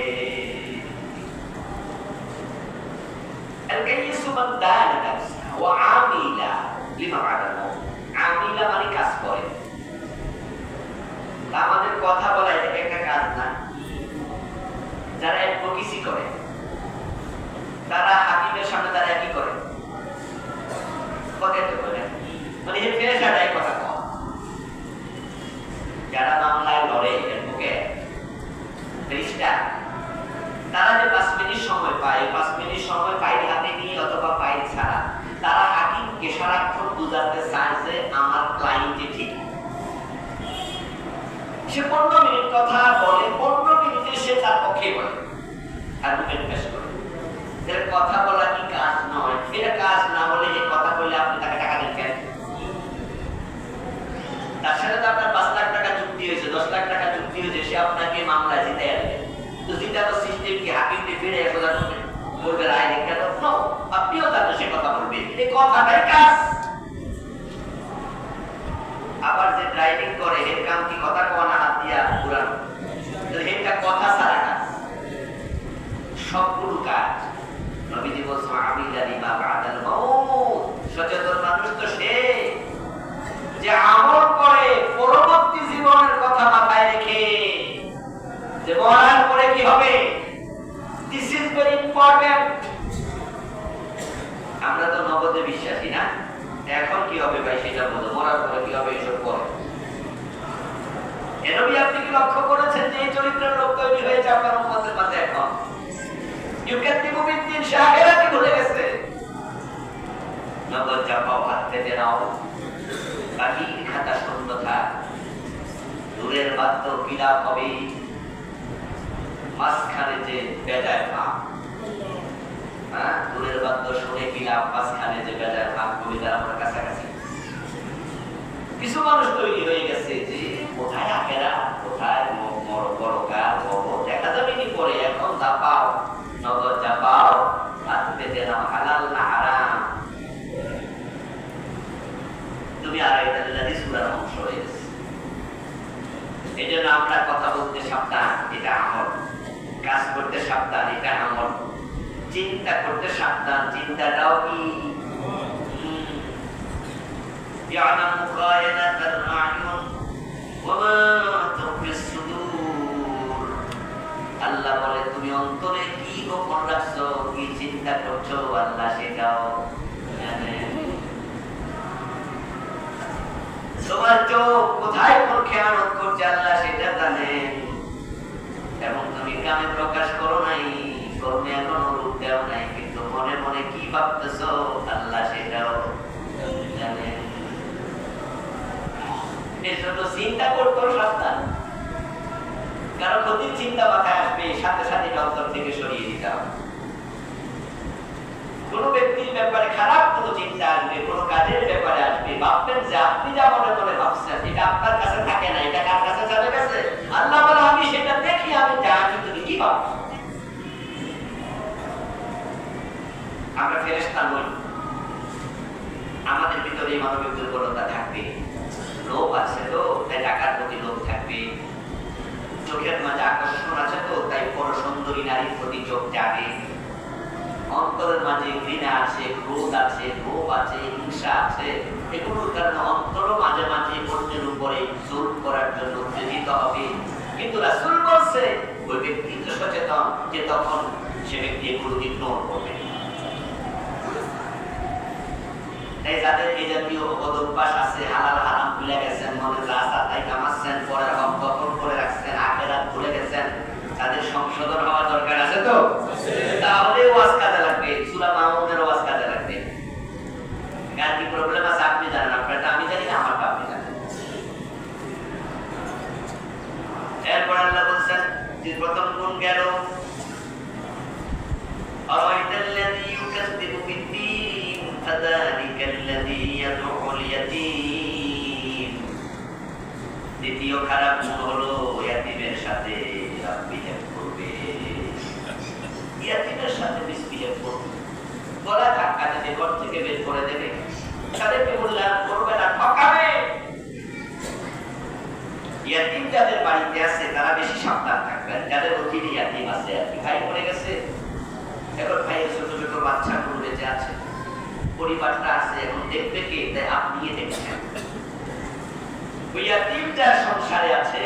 আল-কাইয়িসু মান দানা নাফসাহু ওয়া আমিলা লিমা বা'দাল মাউত। আমিলা মানে কাজ করে। আমাদের কথা বলা এটা একটা কাজ না। যারা অ্যাডভোকেসি করে, তারা হাকিমের সামনে দাঁড়িয়ে কি করে? কথা বলে, মানে এই পেশাটাই কথা কয়। যারা মামলায় লড়ে, অ্যাডভোকেট, ব্যারিস্টার, তারা যে 5 মিনিট সময় পায়, 5 মিনিট সময় ফাইল হাতে নিয়ে অথবা ফাইল ছাড়া, তারা হাকিমকে সারাক্ষণ বুঝাতে চায় যে আমার ক্লায়েন্টই ঠিক। সে 15 মিনিট কথা বলে, 15 মিনিটে সে তার পক্ষে বলে, আর্গুমেন্ট পেশ করে। এর কথা বলা কি কাজ নয়? এটা কাজ না বলে এই কথা বলে আপনি তাকে টাকা দেন কেন? তার সাথে তো আপনার 5 লাখ টাকা চুক্তি হয়েছে, 10 লাখ টাকা চুক্তি হয়েছে, সে আপনাকে মামলা জিতে আনবে। তো জিতানো সিস্টেম কি হাকিমকে ফিরে 1000 টাকা বলবে রায় লিখে দাও? নো, আপনিও তাকে সে কথা বলবে, এই কথাটাই কাজ। আবার যে ড্রাইভিং করে, এর কাম কি কথা কোয়া না হাত দিয়া ঘুরানো? এটা কথা ছাড়া কাজ, সবগুলো কাজ। নবীজি বলছেন আমিলা লিমা বা'দাল মাউত। সচেতন মানুষ তো সে যে আমল করে পরবর্তী জীবনের কথা মাথায় রেখে, যে মরার পরে কি হবে। This is very important. আমরা তো নগদে বিশ্বাসী না, এখন কি হবে ভাই সেটা বলো, মরার পরে কি হবে এসব করে। নবী আপনি কি লক্ষ্য করেছেন যে এই চরিত্রের লোক তৈরি হয়েছে আপনার উম্মতের মাঝে? এখন ইউকাযযিবু বিদ্দীন, সে আখিরাতই ভুলে গেছে। নগদ যা পাও হাত পেতে নাও, বাকি খাতা শূন্যতা, দূরের বাদ্য কি লাভ হবে? মাঝখানে যে বেজায় ভাব, হ্যাঁ, দূরের বাদ্য শুনে কিনা মাঝখানে যে বেজায় ভাব, কবিতার আমার কাছাকাছি। কিছু মানুষ তৈরি হয়ে গেছে যে কোথায় আখেরা, কোথায় পরকাল, দেখা যাবে কি পরে, এখন যা পাও নগদ যা পাও হাত পেতে নাও, হালাল না হারাম। তুমি আড়াইতাল্লাহি সূরার অংশ হয়ে গেছে। এই জন্য আমরা কথা বলতে সাবধান, এটা আমল। কাজ করতে সাবধান, এটা আমল। চিন্তা করতে সাবধান, চিন্তাটাও কি يعلم خائنة الأعين وما تخفي الصدور। আল্লাহ বলে তুমি অন্তরে কি গোপন রাখছো, কি চিন্তা করছো, আল্লাহ সেটাও জানেন। তোমার চোখ কোথায় কোন খেয়ানত করছে আল্লাহ সেটা জানেন। এবং তুমি কামে প্রকাশ করো নাই, কর্মে এখনো রূপ দেও নাই, কিন্তু মনে মনে কি ভাবতেছো আল্লাহ সেটাও জানেন। এজন্য চিন্তা করতে সাবধান, কারণ ক্ষতির চিন্তা মাথায় আসবে, সাথে সাথে অন্তর থেকে সরিয়ে দিতে হবে। কোন ব্যক্তির ব্যাপারে খারাপ কোন চিন্তা আসবে, কোন কাজের ব্যাপারে আসবে, ভাববেন যে আপনি যা মনে মনে ভাবছেন এটা আপনার কাছে থাকে না, এটা কার কাছে চলে গেছে। আল্লাহ বলে আমি সেটা দেখি, আমি জানি তুমি কি ভাবছো। আমরা ফেরেশতা নই, আমাদের ভিতরে মানবিক দুর্বলতা থাকবে, লোভ আছে তো তাই টাকার প্রতি লোভ থাকবে, চোখের মাঝে আকর্ষণ আছে তো তাই বড় সুন্দরী নারীর প্রতি চোখ জাগে, অন্তরের মাঝে ঘৃণা আছে, ক্রোধ আছে, লোভ আছে, হিংসা আছে। এগুলোর কারণে অন্তর মাঝে মাঝে অন্যের উপরে জুলম করার জন্য উত্তেজিত হবে। কিন্তু রাসূল বলছে ওই ব্যক্তি তো সচেতন যে তখন সে ব্যক্তি এগুলো ইগনোর করবে। তাই যাদের এই জাতীয় অভ্যাস আছে, হালাল হারাম ভুলে গেছেন, মনের রাস্তা তাই কামাচ্ছেন, পরের হক দখল করে রাখছেন, আখেরাত ভুলে গেছেন, তাদের সংশোধন হওয়া দরকার আছে তো। তাহলে ওয়াজ কাজে লাগবে, সূরা মাউনের ওয়াজ কাজে লাগবে। কার কি প্রবলেম আছে আপনি জানেন, আপনারটা আমি জানি না, আমারটা আপনি জানেন। এরপর আল্লাহ বলছেন যে প্রথম গুণ গেল আরাইতাল্লাযী ইউকাযযিবু বিদ্দীন ফাযালিকাল্লাযী ইয়াদউল ইয়াতীম। দ্বিতীয় খারাপ গুণ হলো ইয়াতীমের সাথে বিহেভ করবে, ইয়াতীমের সাথে মিসবিহেভ করবে, গলা ধাক্কা দেবে, ঘর থেকে বের করে দেবে, তাদেরকে মূল্যায়ন করবে না, ঠকাবে। ইয়াতীম যাদের বাড়িতে আছে তারা বেশি সাবধান থাকবেন, যাদের অধীনে ইয়াতীম আছে। আর কি ভাই পড়ে গেছে, এখন ভাইয়ের ছোট ছোট বাচ্চাগুলো বেঁচে আছে, পরিবারটা আছে, এখন দেখবে কে, তাই আপনি দেখছেন। ওই ইয়াতীম যার সংসারে আছে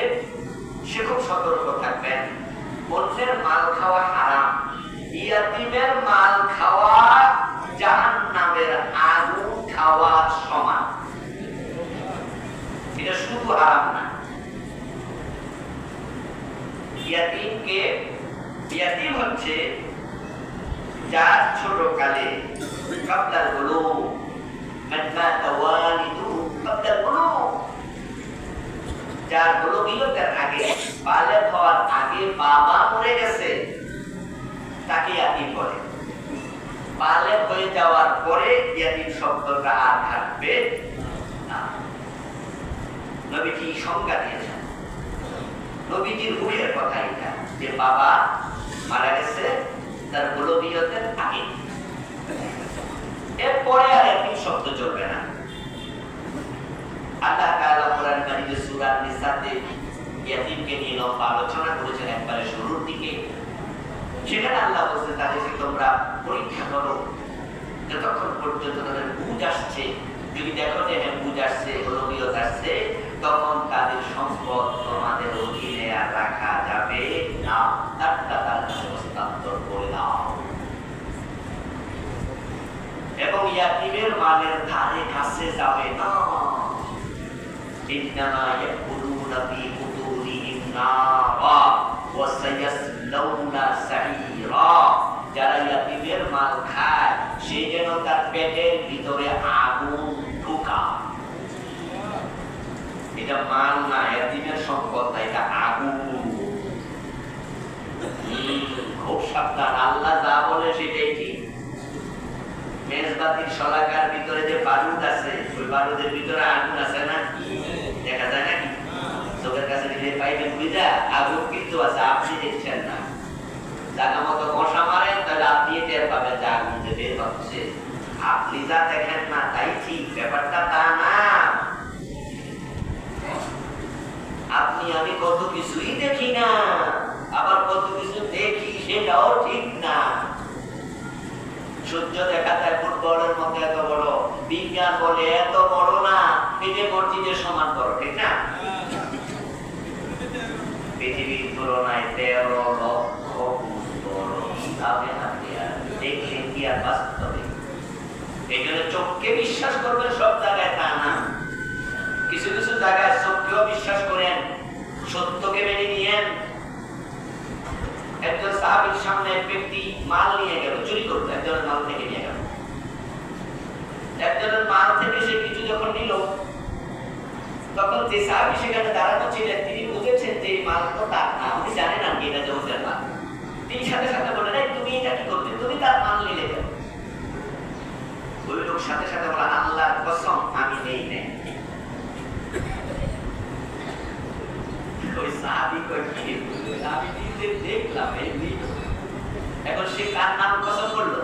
সে খুব সতর্ক থাকবেন। অন্যের মাল খাওয়া হারাম, ইয়াতীমের মাল খাওয়া জাহান্নামের আগুন খাওয়া সমান। এটা শুধু হারাম না, ইয়াতীম হচ্ছে যার ছোট কালে কাবলাল বুলুগ মাতা ওয়ালিদু কাবলাল বুলুগ, যার বুলুগিয়তের আগে, বালেগ হওয়ার আগে বাবা মরে গেছে, তাকে ইয়াতীম বলে। বালেগ হয়ে যাওয়ার পরে ইয়াতীম শব্দটা আর থাকবে না। নবীজি সংজ্ঞা দিয়েছেন, নবীজির মুখের কথা এটা, যে বাবা মারা গেছে তার বুলুগিয়তের আগে, এরপরে আর ইয়াতীম শব্দ চলবে না। আল্লাহ তাআলা কোরআন কারীমে সূরা নিসাতে ইয়াতীমকে নিয়ে লম্বা আলোচনা করেছেন একবারে শুরুর দিকে। সেখানে আল্লাহ বলছে তাদেরকে তোমরা পরীক্ষা করো যতক্ষণ পর্যন্ত তাদের বুঝ আসছে, যদি দেখো যে হ্যাঁ বুঝ আসছে, বুলুগিয়ত আসছে, তখন তাদের সম্পদ তোমাদের অধীনে আর রাখা যাবে না, তার কাছে হস্তান্তর করে দাও। এবং ইয়াতীমের মালের ধারে কাছে যাবে না। ইন্নামা ইয়াকুলুনা ফি বুতুনিহিম নারা ওয়া সায়াসলাউনা সাঈরা। যারা ইয়াতীমের মাল খায় সে যেন তার পেটের ভিতরে আগুন ঢোকায়। এটা মাল না, ইয়াতীমের সম্পদ না, এটা আগুন। মেজবাতির শলাকার ভিতরে যে বারুদ আছে, ওই বারুদের ভিতরে আগুন আছে না? দেখা যায় নাকি? চোখের কাছে নিলে পাইবেন বুঝা আগুন কিন্তু আছে, আপনি দেখছেন না। জায়গা মতো মশা মারেন তাহলে আপনি টের পাবেন যে আগুন যে বের হচ্ছে। আপনি যা দেখেন না তাই ঠিক, ব্যাপারটা তা না। আপনি আমি কত কিছুই দেখি না, আবার কত কিছু দেখি সেটাও ঠিক না। সূর্য দেখা যায় ফুটবলের মতো এত বড়, বিজ্ঞান বলে এত বড় না, এটা মসজিদের সমান বড়, ঠিক না? পৃথিবীর তুলনায় 13 লক্ষ গুণ বড়। কিভাবে আপনি দেখলেন কি আর বাস্তবে? এই জন্য চোখকে বিশ্বাস করবেন সব জায়গায় তা না। কিছু কিছু জায়গায় চোখকেও বিশ্বাস করেন, সত্যকে মেনে নিয়েন। একজন সাহাবীর সামনে এক ব্যক্তি মাল নিয়ে গেল, চুরি করতে, একজনের মাল থেকে নিয়ে গেল। একজনের মাল থেকে সে কিছু যখন নিল, তখন যে সাহাবী সেখানে দাঁড়ানো ছিলেন তিনি বুঝেছেন যে এই মাল তো তার না, উনি জানেন না এটা জোসের মাল। তিনি সাথে সাথে বললেন, এই তুমি এটা কি করবে, তুমি তার মাল নিলে কেন? ওই লোক সাথে সাথে বলে, আল্লাহর কসম আমি নেই নাই। ওই সাহাবী কই কি বলল, আমি নিজে দেখলাম এমনি। এখন সে কার নাম কসম করলো?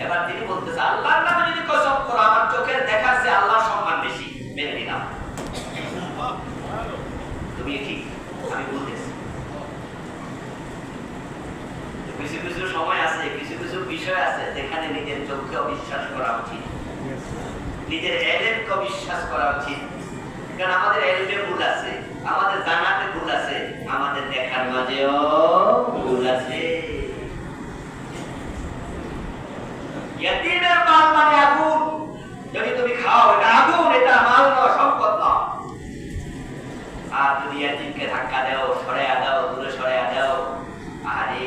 এবার তিনি বলতেছে, আল্লাহর নামে যদি কসম করো, আমার চোখের দেখার চেয়ে আল্লাহর সম্মান বেশি, মেনে নিলাম। তুমি ঠিক, আমি বলতেছি। কিছু কিছু সময় আছে, কিছু কিছু বিষয় আছে যেখানে নিজের চোখকে অবিশ্বাস করা উচিত, নিজের এলেমকে বিশ্বাস করা উচিত। কারণ আমাদের এলেমে ভুল আছে, আমাদের জানাতে ভুল আছে, আমাদের দেখার মাঝেও ভুল আছে। ইয়াতীমের মাল মানে আগুন, যদি তুমি খাও এটা আগুন, এটা মাল না, সম্পদ না। আর যদি ইয়াতীমকে ধাক্কা দাও, সরাইয়া দাও, দূরে সরাইয়া দাও, আরে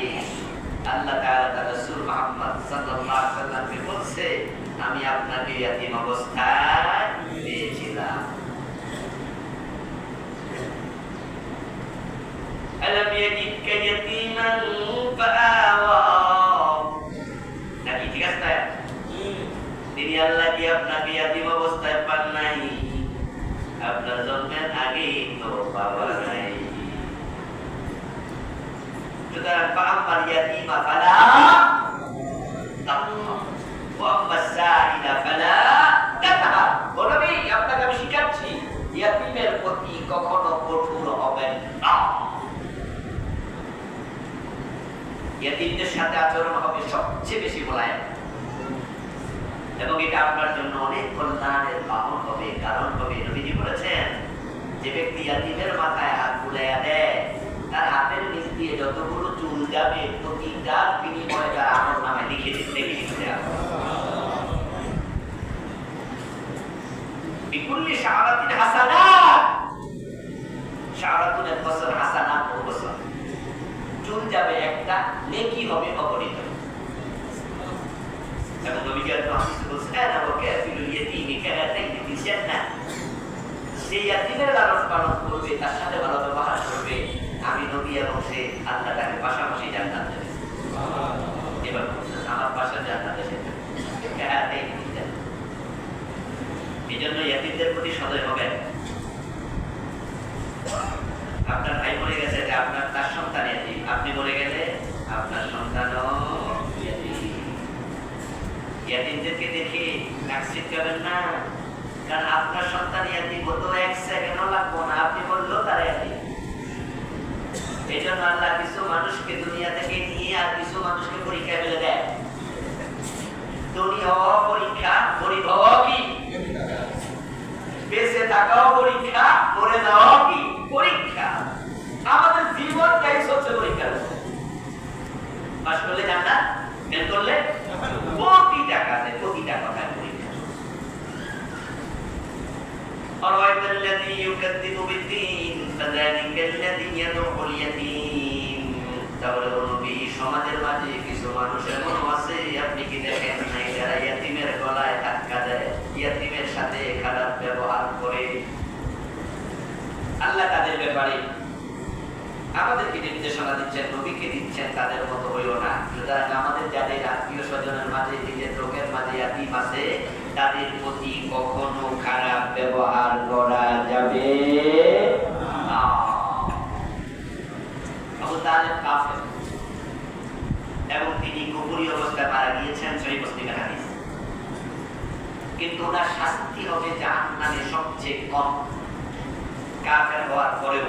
আল্লাহ তাআলা তার রাসূল মুহাম্মদ সাল্লাল্লাহু আলাইহি ওয়াসাল্লামকে বলছে, আমি আপনাকে ইয়াতীম অবস্থায় পেয়েছিলাম। আলম ইয়াজিদকা ইয়াতীমান ফাআওয়া, নাকি ঠিক আছে? তিনি আল্লাহ কি আপনাকে ইয়াতীম অবস্থায় পান নাই? আপনার জন্মের আগে তো বাবা নাই। সুতরাং ফাআম্মাল ইয়াতীমা ফালা তাকহার ওয়া আম্মাস সাইলা ফালা তাতহার। নবী আপনাকে আমি শিখাচ্ছি, ইয়াতীমের প্রতি কখনো কঠোর হবেন না। ইয়াতীমদের সাথে আচরণ হবে সবচেয়ে বেশি মোলায়েম, এবং এটা আপনার জন্য অনেক কল্যাণের বাহন হবে, কারণ হবে। নবীজি বলেছেন, যে ব্যক্তি ইয়াতীমের মাথায় হাত বুলাইয়া দেয়, তার হাতের নিচ দিয়ে যতগুলো চুল যাবে প্রতিটার বিনিময়ে তার আমলনামায় লিখে দিতে হবে। বিকুল্লি শাআরাতিন হাসানাত, শাআরাতুন বছর হাসানাত বছর, চুল যাবে একটা, নেকি হবে অগণিত। এবং নবী হাদিসে বলেছেন, ওকে ফিলুল ইয়াতীমি কাহাতাইনি ফিল জান্নাহ, সে ইয়াতীমের লালন পালন করবে, তার সাথে ভালো ব্যবহার করবে, আমি নবী এবং সে আল্লাহ তাকে পাশাপাশি জান্নাত দেবে। এবার আমার পাশে জান্নাত দেবে, কাহাতাইনি ফিল জান্নাহ। এই জন্য ইয়াতীমদের প্রতি সদয় হবেন। আপনার ভাই মরে গেছে, যে আপনার তার সন্তান ইয়াতীম, আপনি মরে গেলে আপনার সন্তানও ইয়াতীম। ইয়াতীমদেরকে দেখে নাক ছিটকাবেন না, কারণ আপনার সন্তান ইয়াতীম হতো, এক সেকেন্ডও লাগবো না, আপনি বললেও তারা ইয়াতীম। এই জন্য আল্লাহ কিছু মানুষকে দুনিয়া থেকে নিয়ে আর কিছু মানুষকে পরীক্ষায় ফেলে দেয়। দুনিয়া হওয়া পরীক্ষা, গরিব হওয়া কি বেঁচে থাকাও পরীক্ষা, মরে যাওয়াও কি পরীক্ষা। আমাদের জীবনটাই হচ্ছে পরীক্ষা। পাস করলে জান্নাত, ফেল করলে প্রতিটা কাজে, প্রতিটা কথায় পরীক্ষা। আরাআইতাল্লাযী ইউকাযযিবু বিদ্দীন ফাযালিকাল্লাযী ইয়াদউল ইয়াতীম। তাহলে নবী, সমাজের মাঝে কিছু মানুষ এমন আছে, আপনি কি দেখেন নাই, যারা ইয়াতীমের গলায় ধাক্কা দেয়, ইয়াতীমের সাথে খারাপ ব্যবহার করে। আল্লাহ তাদের ব্যাপারে আমাদেরকে নির্দেশনা দিচ্ছেন, নবীকে দিচ্ছেন, তাদের মতো হইও না। সুতরাং আমাদের যাদের আত্মীয় স্বজনের মাঝে, নিজের লোকের মাঝে তিনি কুফরি অবস্থায় মারা গিয়েছেন, সহিহ মুসলিমের হাদিস। কিন্তু ওনার শাস্তি হবে জাহান্নামে সবচেয়ে কম। কাফের হওয়ার পরেও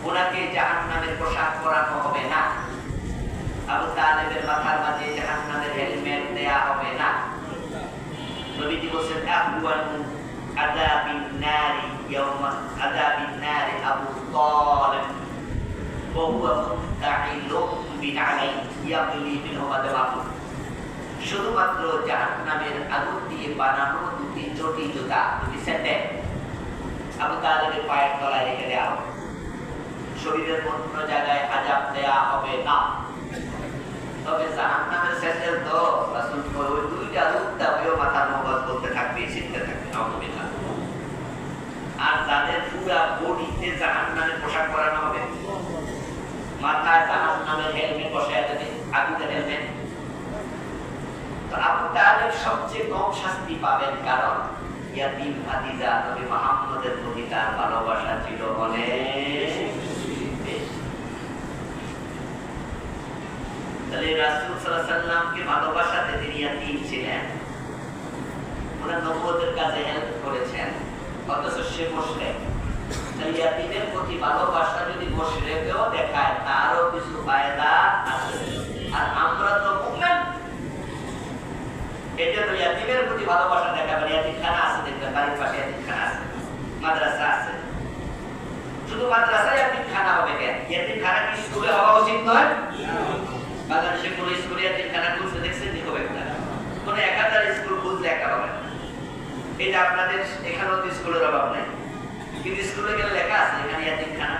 ওনাকে জাহান্নামের পোশাক পরানো হবে না। আবু তালেবের মাথার মাঝে জাহান্নামের হেলমেট দেয়া হবে না। নবীজি বলেছেন আহওয়ানু আযাবিন নারি ইয়াওমা আযাবিন নারি আবু তালিব ওয়া হুয়া মুনতাইলুন বিনালাইহি ইয়াবলি মিনহুমা দামাহু। শুধুমাত্র জাহান্নামের আগুন দিয়ে বানানো দুটি চটি জুতা, দুটি স্যান্ডেল আবু তালেবের পায়ের তলায় রেখে দেওয়া হবে। শরীরের অন্য জায়গায় আযাব দেয়া হবে না। তবে জাহান্নামের স্যান্ডেল তো রাসূল ওই দুইটা রূপটা ওই মাথার মগজ বলতে থাকবে, চিনতে থাকবে নাউযুবিল্লাহ। আর যাদের পুরা বডিতে জাহান্নামের পোশাক পরানো হবে, মাথায় জাহান্নামের হেলমেট বসায় দেবে, আগুনের হেলমেট। তো আবু তালেব সবচেয়ে কম শাস্তি পাবেন, কারণ ইয়াতীম ভাতিজা নবী মুহাম্মদের প্রতি তার ভালোবাসা ছিল অনেক। তাহলে রাসূল সাল্লাল্লাহু আলাইহি ওয়াসাল্লামকে ভালোবাসাতে তিনি ইয়াতীম ছিলেন, ওনার নবুয়তের কাজে হেল্প করেছেন, অথচ সে মুশরিক। তাহলে ইয়াতীমের প্রতি ভালোবাসা যদি মুশরিকও দেখায় তারও কিছু ফায়দা আছে। আর আমরা তো মুমিন, এটা তো ইয়াতীমের প্রতি ভালোবাসা দেখাবেন। ইয়াতীমখানা আছে, দেখবেন বাড়ির পাশে ইয়াতীমখানা আছে, মাদ্রাসা আছে। শুধু মাদ্রাসায় ইয়াতীমখানা হবে কেন? ইয়াতীমখানা কি স্কুলে হওয়া উচিত নয়? বাংলাদেশে কোন স্কুলে ইয়াতীমখানা খুলছে দেখছেন? নি হবে না। কোন 1000 স্কুল খুলছে একা হবে না। এটা আপনাদের এখানেও তো স্কুলের অভাব নেই, কিন্তু স্কুলে গেলে লেখা আছে এখানে ইয়াতীমখানা।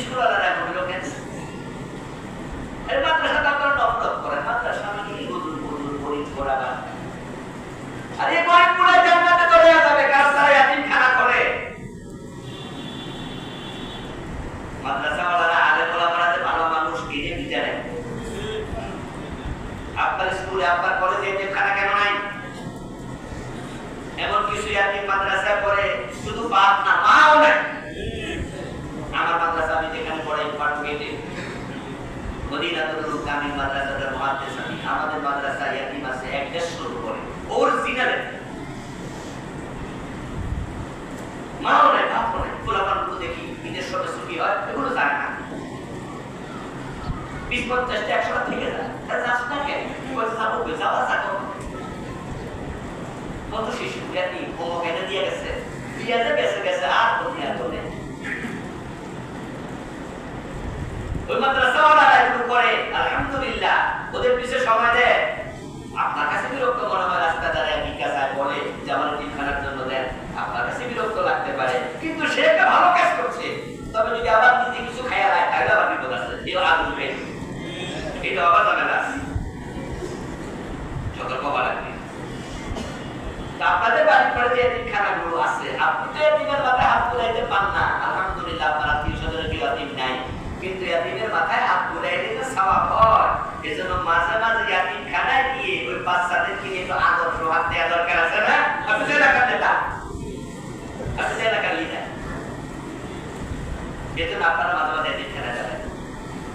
স্কুল আলাদা এখন লোকেন এর মাদ্রাসা তো আপনারা নফরত করেন। মাদ্রাসা মানে কি? হুজুর হুজুর গরিব গোড়াগান। আর এই গরিব পুরা জান্নাতে চলে যাবে কারণ তারা ইয়াতীমখানা করে। মাদ্রাসাওয়ালারা আলেম ওলামারা ভালো মানুষ কিনে বিচারেন। আপনার স্কুলে আপনার কলেজে ইয়াতীমখানা কেন নাই? এমন কিছু ইয়াতীম মাদ্রাসা পড়ে শুধু বাপ না মাও নাই। আমার মাদ্রাসা আমি যেখানে পড়াই পাটুগেটে মদিনাতুল কামিল মাদ্রাসার মুহাদ্দিস আমি, আমাদের মাদ্রাসা ইয়াতীম আছে 150 উপরে অরিজিনাল। মাও নাই, বাপও নাই। ফুলাপানগুলো দেখি ঈদের সময় ছুটি হয়, এগুলো যায় না। 20-50টা 100টা থেকে যায়। তাহলে যাস না কেন? যাওয়া যাবো কত শিশু ইয়াতীম হোমওয়ার্ক এনে দিয়ে গেছে, বিয়াতে গেছে গেছে আর দুনিয়া চলে। ওই মাদ্রাসাওয়ালারা এগুলো করে, আলহামদুলিল্লাহ ওদের পিছনে সময় দেয়। আপনার কাছে বিরক্ত মনে হয়, রাস্তা দ্বারা জিজ্ঞাসায় বলে যে আমার টিমখানার জন্য দেন, আপনার কাছে বিরক্ত লাগতে পারে, কিন্তু সে একটা ভালো কাজ করছে। তবে যদি আবার নিজে কিছু খাইয়া রায় তাহলে আবার বিপদ আছে, এবার আসবে, এটা আবার ঝামেলা আছে, সতর্ক হওয়া লাগবে। আপনাদের বাড়ির পরে যে এতিমখানাগুলো আছে, আপনি তো এতিমের মাথায় হাত বুলাইতে পান না। আলহামদুলিল্লাহ আপনার আত্মীয় স্বজনের কেউ এতিম নাই, কিন্তু এতিমের মাথায় হাত বুলাই দিতে সওয়াব হয়। এজন্য মাঝে মাঝে এতিমখানায় গিয়ে ওই বাচ্চাদেরকে নিয়ে একটু আদর্শ হাত দেওয়া দরকার আছে না? আপনি তো এলাকার নেতা, আপনি তো এলাকার লিডার, এজন্য আপনারা মাঝে মাঝে এতিমখানায় যাবেন,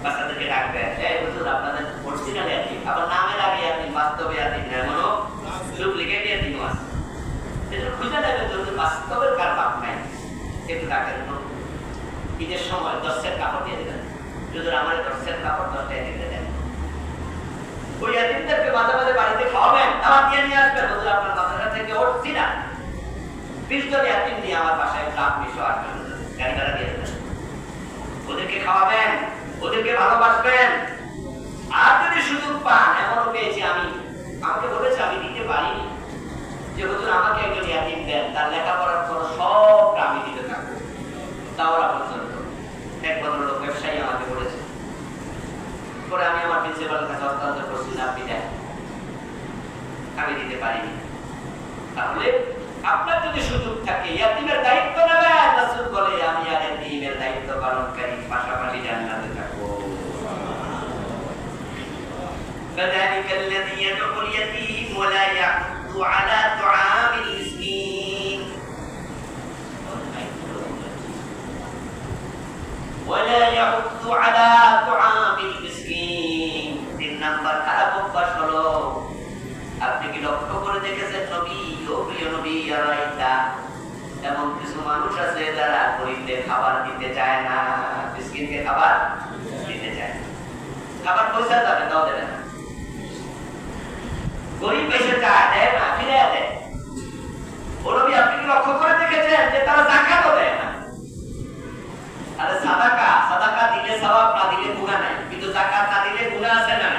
বাচ্চাদেরকে ডাকবেন, এই হুজুর আপনাদের অরিজিনাল এতিম, আবার নামের আগে এতিম, বাস্তবে এতিম না, এমনও ডুপ্লিকেট এতিমও আছে। খুঁজে নেবে যদি বাস্তবের কার বাপ নাই, কিন্তু তাকে ঈদের সময় 10 সেট কাপড় দিয়ে দেবেন, যদি আমার 10 সেট কাপড় 10 টাকা দিয়ে দেন। ওই এতিমদেরকে মাঝে মাঝে বাড়িতে খাওয়াবেন, দাওয়াত দিয়ে নিয়ে আসবেন। হুজুর আপনার মাদ্রাসা থেকে উঠছি না, 20 জন এতিম নিয়ে আমার বাসায় লাখ 200 আসবেন, গাড়ি ভাড়া দিয়ে দেবেন। ওদেরকে খাওয়াবেন, ওদেরকে ভালোবাসবেন। আর যদি সুযোগ পান, এমনও পেয়েছি আমি, আমাকে বলেছে আমি দিতে পারিনি, যে হুজুর আমাকে একজন ইয়াতীম দেন, তার লেখাপড়ার খরচ সবটা আমি দিতে থাকবো, তাওরা পর্যন্ত। এক ভদ্রলোক ব্যবসায়ী আমাকে বলেছে, পরে আমি আমার প্রিন্সিপালের কাছে হস্তান্তর করছি, আপনি দেন, আমি দিতে পারিনি। তাহলে আপনার যদি সুযোগ থাকে ইয়াতীমের দায়িত্ব নেবেন, রাসূল বলে আমি আর ইয়াতীমের দায়িত্ব পালনকারী পাশাপাশি জান্নাতে থাকবো। فذلك الذي يدعو اليتيم ولا يحض على طعام المسكين ولا يحض على طعام المسكين হলো, আপনি কি লক্ষ্য করে দেখেছেন নবী, ও প্রিয় নবী, আরাইতা, এমন কিছু মানুষ আছে যারা গরিবদের খাবার দিতে চায় না, মিসকিনকে খাবার দিতে চায়। খাবার পয়সা যাবে, দাও দেবে না, গরিব এসে চায়, দেয় না, ফিরে দেয়। ও নবী, আপনি কি লক্ষ্য করে দেখেছেন যে তারা যাকাতও দেয় না? আরে সাদাকা দিলে সওয়াব, না দিলে গুনাহ নাই, কিন্তু যাকাত না দিলে গুনাহ আছে না?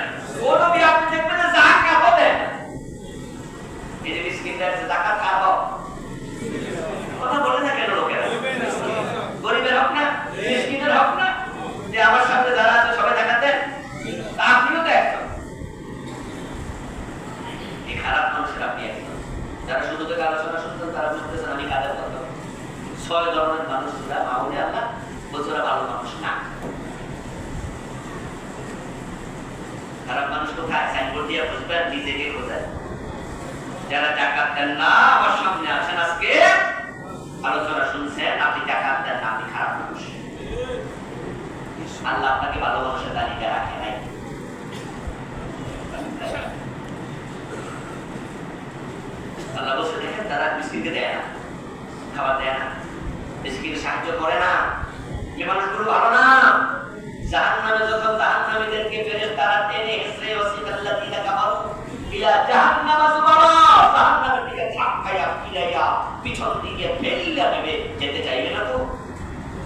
ও নবী, আপনি দেখবেন যে যাকাতও দেয় না। এই যে মিসকিনদের যাকাত কার হক? কথা বলে না কেন লোকেরা? গরিবের হক না, মিসকিনের হক না? যে আমার সামনে যারা আছে সবাই যাকাত দেন, তা আপনিও তো একজন। এই খারাপ মানুষের আপনি একজন। যারা শুধু থেকে আলোচনা শুনতেন তারা বুঝতেছেন আমি কাদের কথা। 6 ধরনের মানুষরা মাউলে আল্লাহ বছরা ভালো মানুষ না। খারাপ মানুষ কোথায়? সাইনবোর্ড দিয়ে বুঝবেন, নিজেকে খোঁজেন। যারা যাকাত দেন না, আমার সামনে আছেন, আজকে আলোচনা শুনছেন, আপনি যাকাত দেন না, আপনি খারাপ মানুষ। আল্লাহ আপনাকে ভালো মানুষের তালিকা রাখে নাই। আল্লাহ বলছে দেখেন, তারা মিসকিনকে দেয় না, খাবার দেয় না, মিসকিনকে সাহায্য করে না, এই মানুষগুলো ভালো না। জাহান্নামে যখন জাহান্নামীদেরকে ফেরেশতারা টেনে হেঁচড়ে ওয়াসিকাল্লাযীনা কাফারু ইলা জাহান্নামা যুমারা, জাহান্নামের দিকে ধাক্কায়া ফিরাইয়া পিছন দিকে ফেলিয়া দেবে, যেতে চাইবে না তো।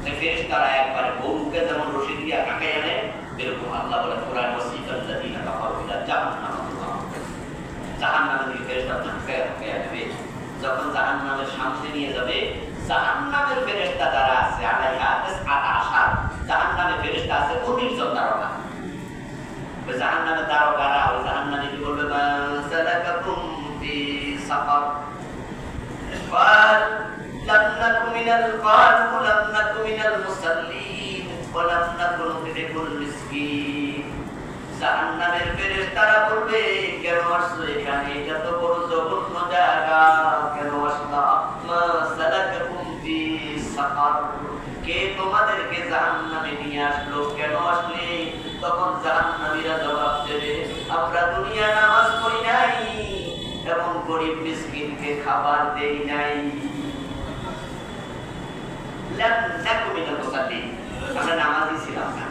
সেই ফেরেশতারা একবারে গরুকে যেমন রশি দিয়ে কাকায় আনে, এরকম আল্লাহ বলে কোরআন, ওয়াসিকাল্লাযীনা কাফারু ইলা জাহান্নামা যুমারা, জাহান্নামের দিকে ফেরেশতারা ধাক্কায়া দেবে। যখন জাহান্নামের সামনে নিয়ে যাবে, জাহান্নামের ফেরেশতা যারা আছে আলাইহা আশার, জাহান্নামের ফেরেশতা আছে 19 জন দারোগা। ওই জাহান্নামের দারোগারা ওই জাহান্নামে কি বলবে? মা সালাকাকুম ফি সাকার, ক্বাল লাম নাকু মিনাল মুসাল্লিন ওয়া লাম নাকু নুতিমুল মিসকিন। জাহান্নামের ফেরেশতারা বলবে, কেন আসছো এখানে? এটা তো বড় জঘন্য জায়গা, কেন আসলা? মা সালাকাকুম ফি সাকার, কে তোমাদেরকে জাহান্নামে নিয়ে আসলো, কেন আসলে? তখন জাহান্নামীরা জবাব দেবে, আমরা দুনিয়া নামাজ পড়ি নাই এবং গরিব মিসকিনকে খাবার দেই নাই। লাম নাকু মিনাল মুসাল্লিন, আমরা নামাজই ছিলাম না।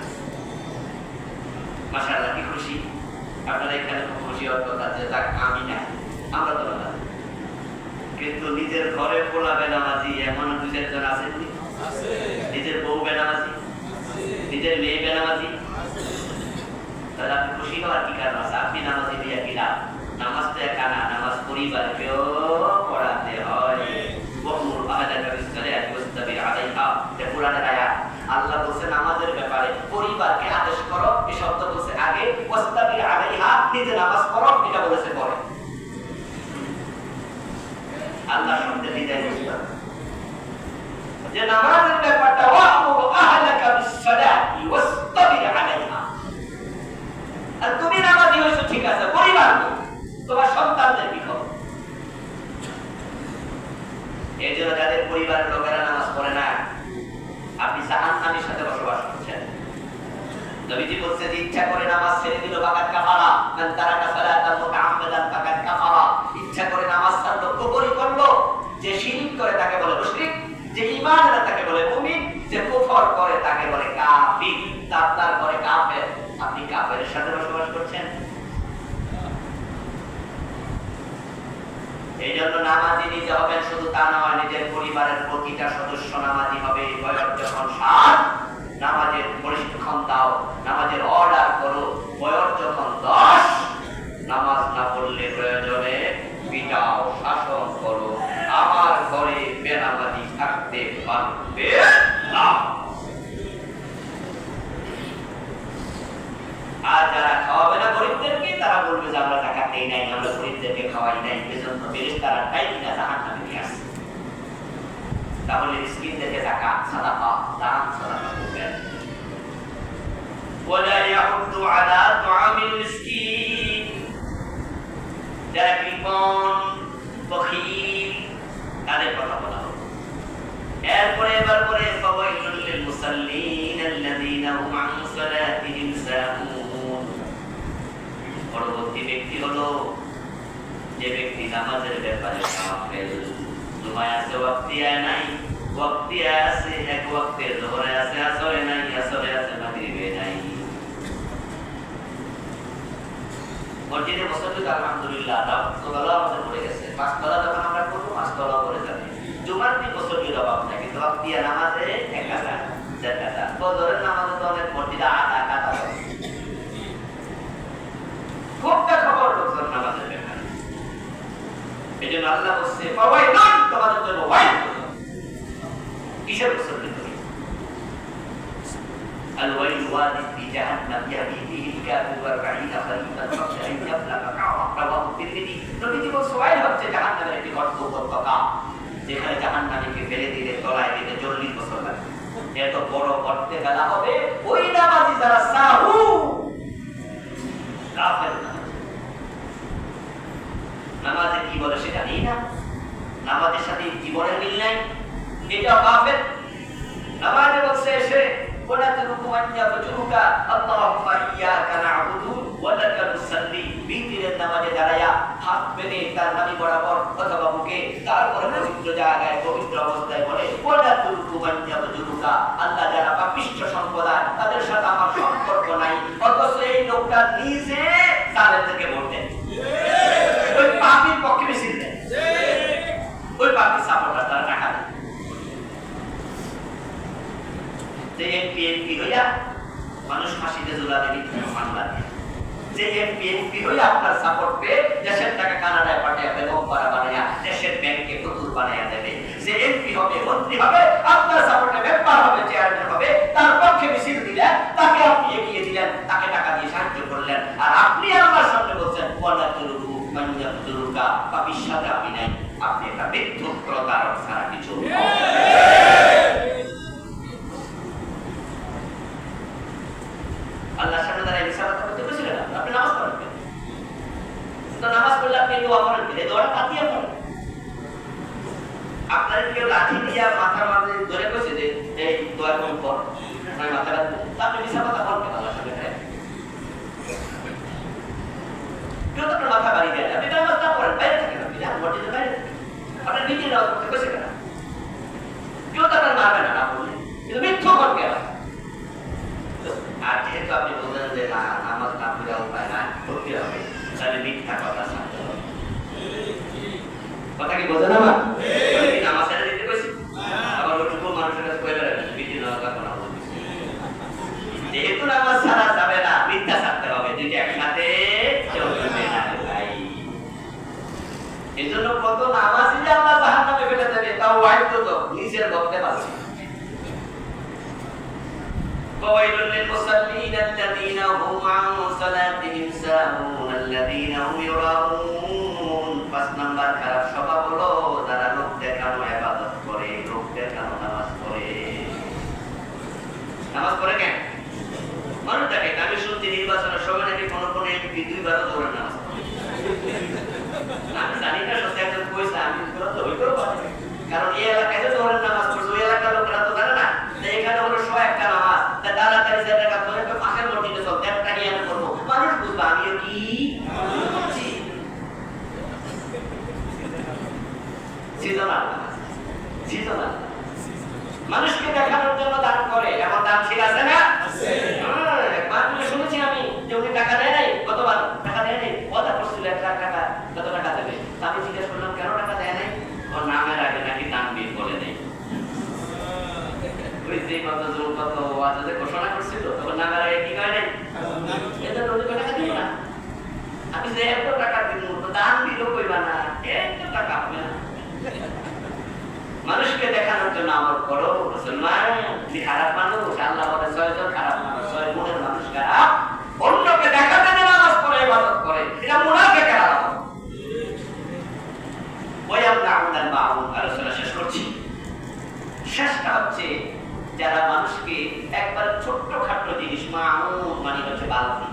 মাশাআল্লাহ, কি খুশি আপনারা এখানে, খুব খুশি হওয়ার কথা যে যাক আমি না, আমরা তো না। কিন্তু নিজের ঘরে পোলা বেনামাজি এমন 2-4 জন আছেন, নিজের বউ বেনামাজি, নিজের মেয়ে বেনামাজি, তাহলে আপনি খুশি হওয়ার কি কারণ আছে? আপনি নামাজি দিয়া কি লাভ? নামাজ তো একা না, নামাজ পরিবারকেও পড়াতে হয়। কোরআনের আয়াত, আল্লাহ বলছে নামাজের ব্যাপারে পরিবারকে আদেশ করো, এই শব্দ বলছে আগে, ওয়াস্তাবির আলাইহা, নিজে নামাজ পড়ো, এটা বলেছে পরে। আল্লাহ শব্দে বিদায় বুঝতে যে নামাজের ব্যাপারটা ওয়া'মুরু আহলাকা বিস-সালাতি ওয়াস্তাবির আলাইহা। আর তুমি নামাজি হইছো ঠিক আছে, পরিবার তোমার সন্তানদের কি খবর? এই জন্য যাদের পরিবারের লোকেরা নামাজ পড়ে না, আপনি জাহান্নামের সাথে বসবাস করছেন। নবীজি বলছে যে ইচ্ছা করে নামাজ ছেড়ে দিল ফাকাত কাফারা, মান তারাকা সালাতান মুতাআম্মিদান ফাকাত কাফারা। ইচ্ছা করে নামাজ ছাড়লো, কুফরি করলো, যে শিরক করে তাকে বলে মুশরিক, যে ঈমান আনে তাকে বলে মুমিন, যে কুফর করে তাকে বলে কাফির। তার করে কাফের। আপনি কাফেরের সাথে বসবাস করছেন। এই জন্য নামাজি নিজে হবেন শুধু তা নয়, নিজের পরিবারের প্রতিটা সদস্য নামাজি হবে। বয়স যখন 7, নামাজের প্রশিক্ষণ দাও, নামাজের অর্ডার করো। বয়স যখন 10, নামাজ না পড়লে প্রয়োজনে পিটাও, শাসন করো। আমার ঘরে বেনামাজি থাকতে পারবে না। আর যারা খাওয়াবে না গরিবদেরকে, তারা বলবে যে আমরা টাকা দেই নাই, আমরা গরিবদেরকে খাওয়াই নাই, এজন্য ফেরেশতারা টাইমটা জাহান্নামে নিয়ে আসে। তাহলে মিসকিনদেরকে যাকাত, সাদাকা, দান সাদাকা করবেন। ওয়ালা ইয়াহুদ্দু আলা তুআমিল মিসকিন, যারা কৃপণ, বখিল, তাদের কথা বলা হলো। এরপরে ফাওয়াইলুল লিল মুসাল্লিন আল্লাযীনা হুম আন সালাতিহিম সাহুন। পরবর্তী প্রতি ব্যক্তি হলো যে ব্যক্তি নামাজের ব্যাপারে গাফেল। জুমায় আছে ওয়াক্তিয়া নাই, ওয়াক্তিয়া আছে এক ওয়াক্তে, যোহরে আছে আসরে নাই, আসরে আছে মাগরিবে নাই। মসজিদে মুসল্লি আলহামদুলিল্লাহ তলা আমাদের পড়ে গেছে, পাঁচ তলা যখন আমরা করবো পাঁচ তলা করে যাবে। জুমার দিন মুসল্লির অভাব নাই, কিন্তু ওয়াক্তিয়া নামাজে এক হাজার দেড় হাজার। ফজরের নামাজে তো অনেক মসজিদে আধা কাটা খুবটা খবর লোকজন নামাজের ব্যাপারে। এই জন্য আল্লাহ বলছে ফাওয়াইলুন, তোমাদের জন্য ওয়াইল। কিসের মুসল্লি তুমি? আল ওয়াইল ওয়াদি ফি জাহান্নাম ইয়াবিহি আল কাফির ওয়া রাইনা খালিফাত ফাকশা ইয়াবলাকা কাওয়া। রাওয়াহু তিরমিজি। নবীজি বলছে ওয়াইল হচ্ছে জাহান্নামের একটি গর্ত, উপত্যকা, যেখানে জাহান্নামীকে ফেলে দিলে তলায় দিতে 40 বছর লাগে। এত বড় গর্তে ফেলা হবে ওই নামাজি যারা সাহু কাফের। নামাজে কি বলে সেটা নেই না, নামাজের সাথে জীবনের মিল নাই, এটা কাফের। নামাজে বলছে এসে ওয়ালা তুকুমান্না বজুকা আল্লাহুম্মা ইয়্যাকা না'বুদু ওয়া লাকা নুসাল্লি। বিতিরের নামাজে দাঁড়ায়া হাত বেঁধে তার নাভি বরাবর অথবা বুকে, তারপরে পবিত্র জায়গায় পবিত্র অবস্থায় বলে ওয়ালা তুকুমান্না বজুকা, আল্লাহ যারা পাপিষ্ঠ সম্প্রদায় তাদের সাথে আমার সম্পর্ক নাই। অথচ এই লোকটা নিজে জালেম থেকে ভোট দেন, ওই পাপির পক্ষে মিছিল দেন, ওই পাপির সাপোর্টার তারা টাকা দেন। যে এমপি হইয়া মানুষ ফাঁসিতে ঝুলা দেবে মামলা দিয়ে, যে এমপি হইয়া আপনার সাপোর্ট পেয়ে দেশের টাকা কানাডায় পাঠিয়ে বেগম পাড়া বানাইয়া দেশের ব্যাংকে পুতুল বানাইয়া দেবে, যে এমপি হবে মন্ত্রী হবে আপনার সাপোর্টে মেম্বার হবে চেয়ারম্যান হবে, তার পক্ষে মিছিল দিলেন, তাকে আপনি এগিয়ে দিলেন, তাকে টাকা দিয়ে সাহায্য করলেন, আর আপনি আমার সামনে বলছেন ওয়ালা তুরুকু মান্না তুরুকা, পাপির সাথে আপনি নাই, আপনি একটা বিদ্যুৎ প্রতারক ছাড়া কিছু আল্লাহর সামনে দাঁড়িয়ে বিছানা করতে বসছিলেন না, আপনি নামাজ পড়বেন তো নামাজ পড়লে আপনি দোয়া করেন, এই দোয়াটা কাটিয়ে পড়েন। আপনার কেউ লাঠি দিয়া মাথার মাঝে ধরে বসে যে এই দোয়া কোন পড়, আমি মাথাটা আপনি বিছানা কথা বলবেন আল্লাহর সামনে দাঁড়িয়ে। কেউ তো আপনার মাথা বাড়ি দেয়, আপনি নামাজ না পড়েন, বাইরে থাকেন, আপনি না মসজিদের বাইরে আপনার নিজে নামাজ পড়তে বসে কেন, কেউ তো আপনার মারবে না, না বললে কিন্তু মিথ্যা কর কেন। আর যেহেতু আপনি বললেন যে না নামাজ না পড়া উপায় না, করতে হবে, তাহলে মিথ্যা কথা ছাড়তে হবে। কথা কি বোঝেন আমার? নামাজ ছেড়ে দিতে কইছি, আবার ওটুকু মানুষের কাছে কইলে বিধি না কথা না বলছি। যেহেতু নামাজ ছাড়া যাবে না, মিথ্যা ছাড়তে হবে, দুইটা একসাথে চলবে না ভাই। এজন্য কত নামাজি যে আল্লাহ জাহান্নামে ফেলে দেবে তাও ওয়াইদ তো নিজের বলতে পারছে। فويل للمصلين الذين هم عن صلاتهم ساهون الذين هم يراءون। 5 নাম্বার খারাপ স্বভাব হলো যারা লোক দেখানো ইবাদত করে, লোক দেখানো নামাজ পড়ে। নামাজ পড়ে কেন? মানুষ দেখে। আমি শুনছি নির্বাচনের সময় নাকি কোনো এমপি 2 বারও জোরে নামাজ পড়ে। আমি জানি না সত্যি একজন কইছে, আমি তো ওই করব, কারণ এই এলাকায় জোরে নামাজ পড়ছে, ওই এলাকার লোকেরা তো জানে না এখানে হলো 100 একটা নামাজ, তাড়াতাড়ি যে টাকা ধরে পাশের মসজিদে চল, একটা নিয়ে আমি করবো, মানুষ বুঝবে আমিও কি করছি। সিজনাল মানুষকে দেখানোর জন্য দান করে, এমন দান ঠিক আছে না? একবার শুনেছি আমি যে উনি টাকা দেয় নাই, কতবার টাকা দেয় নাই, কথা করছিল 1 লাখ টাকা, কত টাকা দেবে? আমি জিজ্ঞেস করলাম কেন টাকা দেয় নাই? ওর নামের আগে নাকি তানবীর বলে নেই। ঘোষণা করছিল তখন নামের আগে কি হয় নাই, টাকা দিব না। আমি যে এত টাকা দিব দান দিল কইবা না, এত টাকা হবে না। মানুষকে দেখানোর জন্য আমল করো মুসলমান। খারাপ মানুষ আল্লাহ বলে 6 জন খারাপ মানুষ, 6 গুণের মানুষ খারাপ, অন্যকে দেখাতে যে নামাজ পড়ে ইবাদত করে, এটা মুনাফিকের আলামত। ওয়ায়ামনাউনাল মাউন। আলোচনা শেষ করছি। শেষটা হচ্ছে যারা মানুষকে একবার ছোট্টখাট্ট জিনিস, মাউন মানে হচ্ছে বালতি,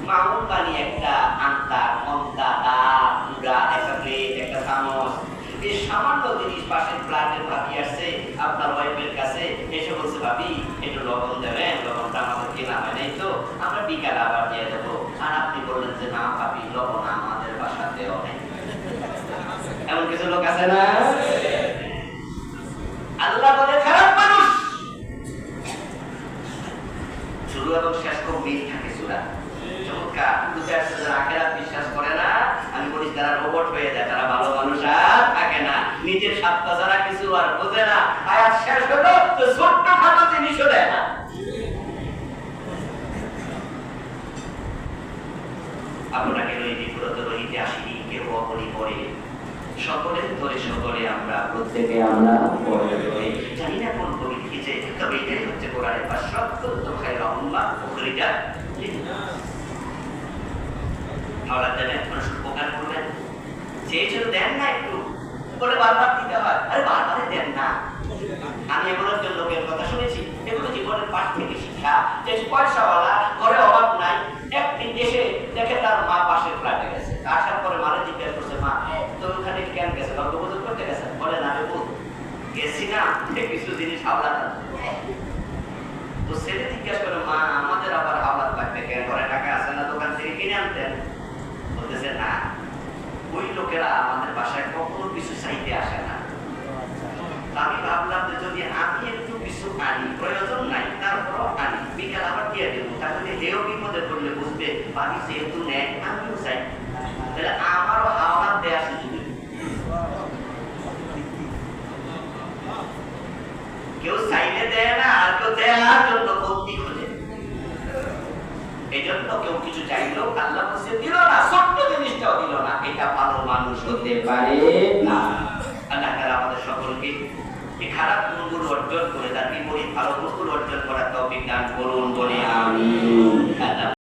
মাউন মানে একটা আন্তা, কন্তা, দাঁত, মুড়া, একটা প্লেট, একটা চামচ, এই সামান্য জিনিস পাশের ফ্ল্যাটের ভাবি আসছে আপনার ওয়াইফের কাছে, এসে বলছে ভাবি একটু লবণ দেবেন, লবণটা আমাদের কেনা হয় নাই তো, আমরা বিকালে আবার দিয়ে দেবো। আর আপনি বললেন যে না না ভাবি লবণ আমাদের বাসাতেও নেই। এমন কিছু লোক আছে না? আল্লাহ বলে খারাপ মানুষ। শুরু এবং শেষ খুব মিল থাকে সূরা। চমৎকার। কিন্তু যারা আখিরাত বিশ্বাস করে না, আমি বলি তারা রোবট হয়ে যায়, তারা ভালো মানুষ আর থাকে না, নিজের স্বার্থ ছাড়া কিছু আর বোঝে না। আয়াত শেষ হলো তো ছোট্ট খাটো জিনিসও দেয় না। আপনাকে ওই বিব্রত রহিতে আসিনি, কেউ অপরি পড়ে সকলের ধরে সকলে আমরা প্রত্যেকে আমরা পড়ে রই। জানি না কোন কবি লিখেছে, তবে এটাই হচ্ছে কোরআনের ভাষ্য। তো খায়রা উম্মাহ উখরিজাত লিন-নাস। আওলাদ দেবেন, মানুষের উপকার করবেন, চেয়েছিল দেন না, একটু বলে বারবার দিতে হয়। আরে বারবারে দেন না। আমি এমন একজন লোকের কথা শুনেছি, এগুলো জীবনের পাঠ থেকে শিক্ষা, যে পয়সাওয়ালা, ঘরে অভাব নাই, একদিন এসে দেখে তার মা পাশের ফ্ল্যাটে গেছে। আসার পরে মারে জিজ্ঞাসা করছে, মা তো ওখানে কেন গেছে, গল্পগুজব করতে গেছে? বলে না রে বউ, গেছি না, কিছু জিনিস হাওলাত আছে। তো ছেলে জিজ্ঞাসা করে, মা আমাদের আবার হাওলাত লাগবে কেন, ঘরে টাকা আছে না, দোকান থেকে কিনে আনতেন? বলতেছে না, ওই লোকেরা আমাদের বাসায় কখনো কিছু চাইতে আসে না। আমি ভাবলাম যে যদি আমি একটু কিছু আনি, প্রয়োজন নাই তারপরও আনি, বিকাল আবার দিয়ে দেবো, তাহলে হেও বিপদে পড়লে বুঝবে বাড়ি যেহেতু নেয় আমিও চাই, তাহলে আমারও হাওলাত দেয়া সুযোগ। কেউ চাইলে দেয় না, আর কেউ দেওয়ার জন্য কমতি খোঁজে। এই জন্য কেউ কিছু চাইলেও আল্লাহ বলছে দিল না, ছোট্ট জিনিসটাও দিল না, এটা ভালো মানুষ হতে পারে না। আল্লাহ তাআলা আমাদের সকলকে এই খারাপ গুণগুলো অর্জন করে তার বিপরীত ভালো গুণগুলো অর্জন করার তৌফিক দান করুন বলে আমিন।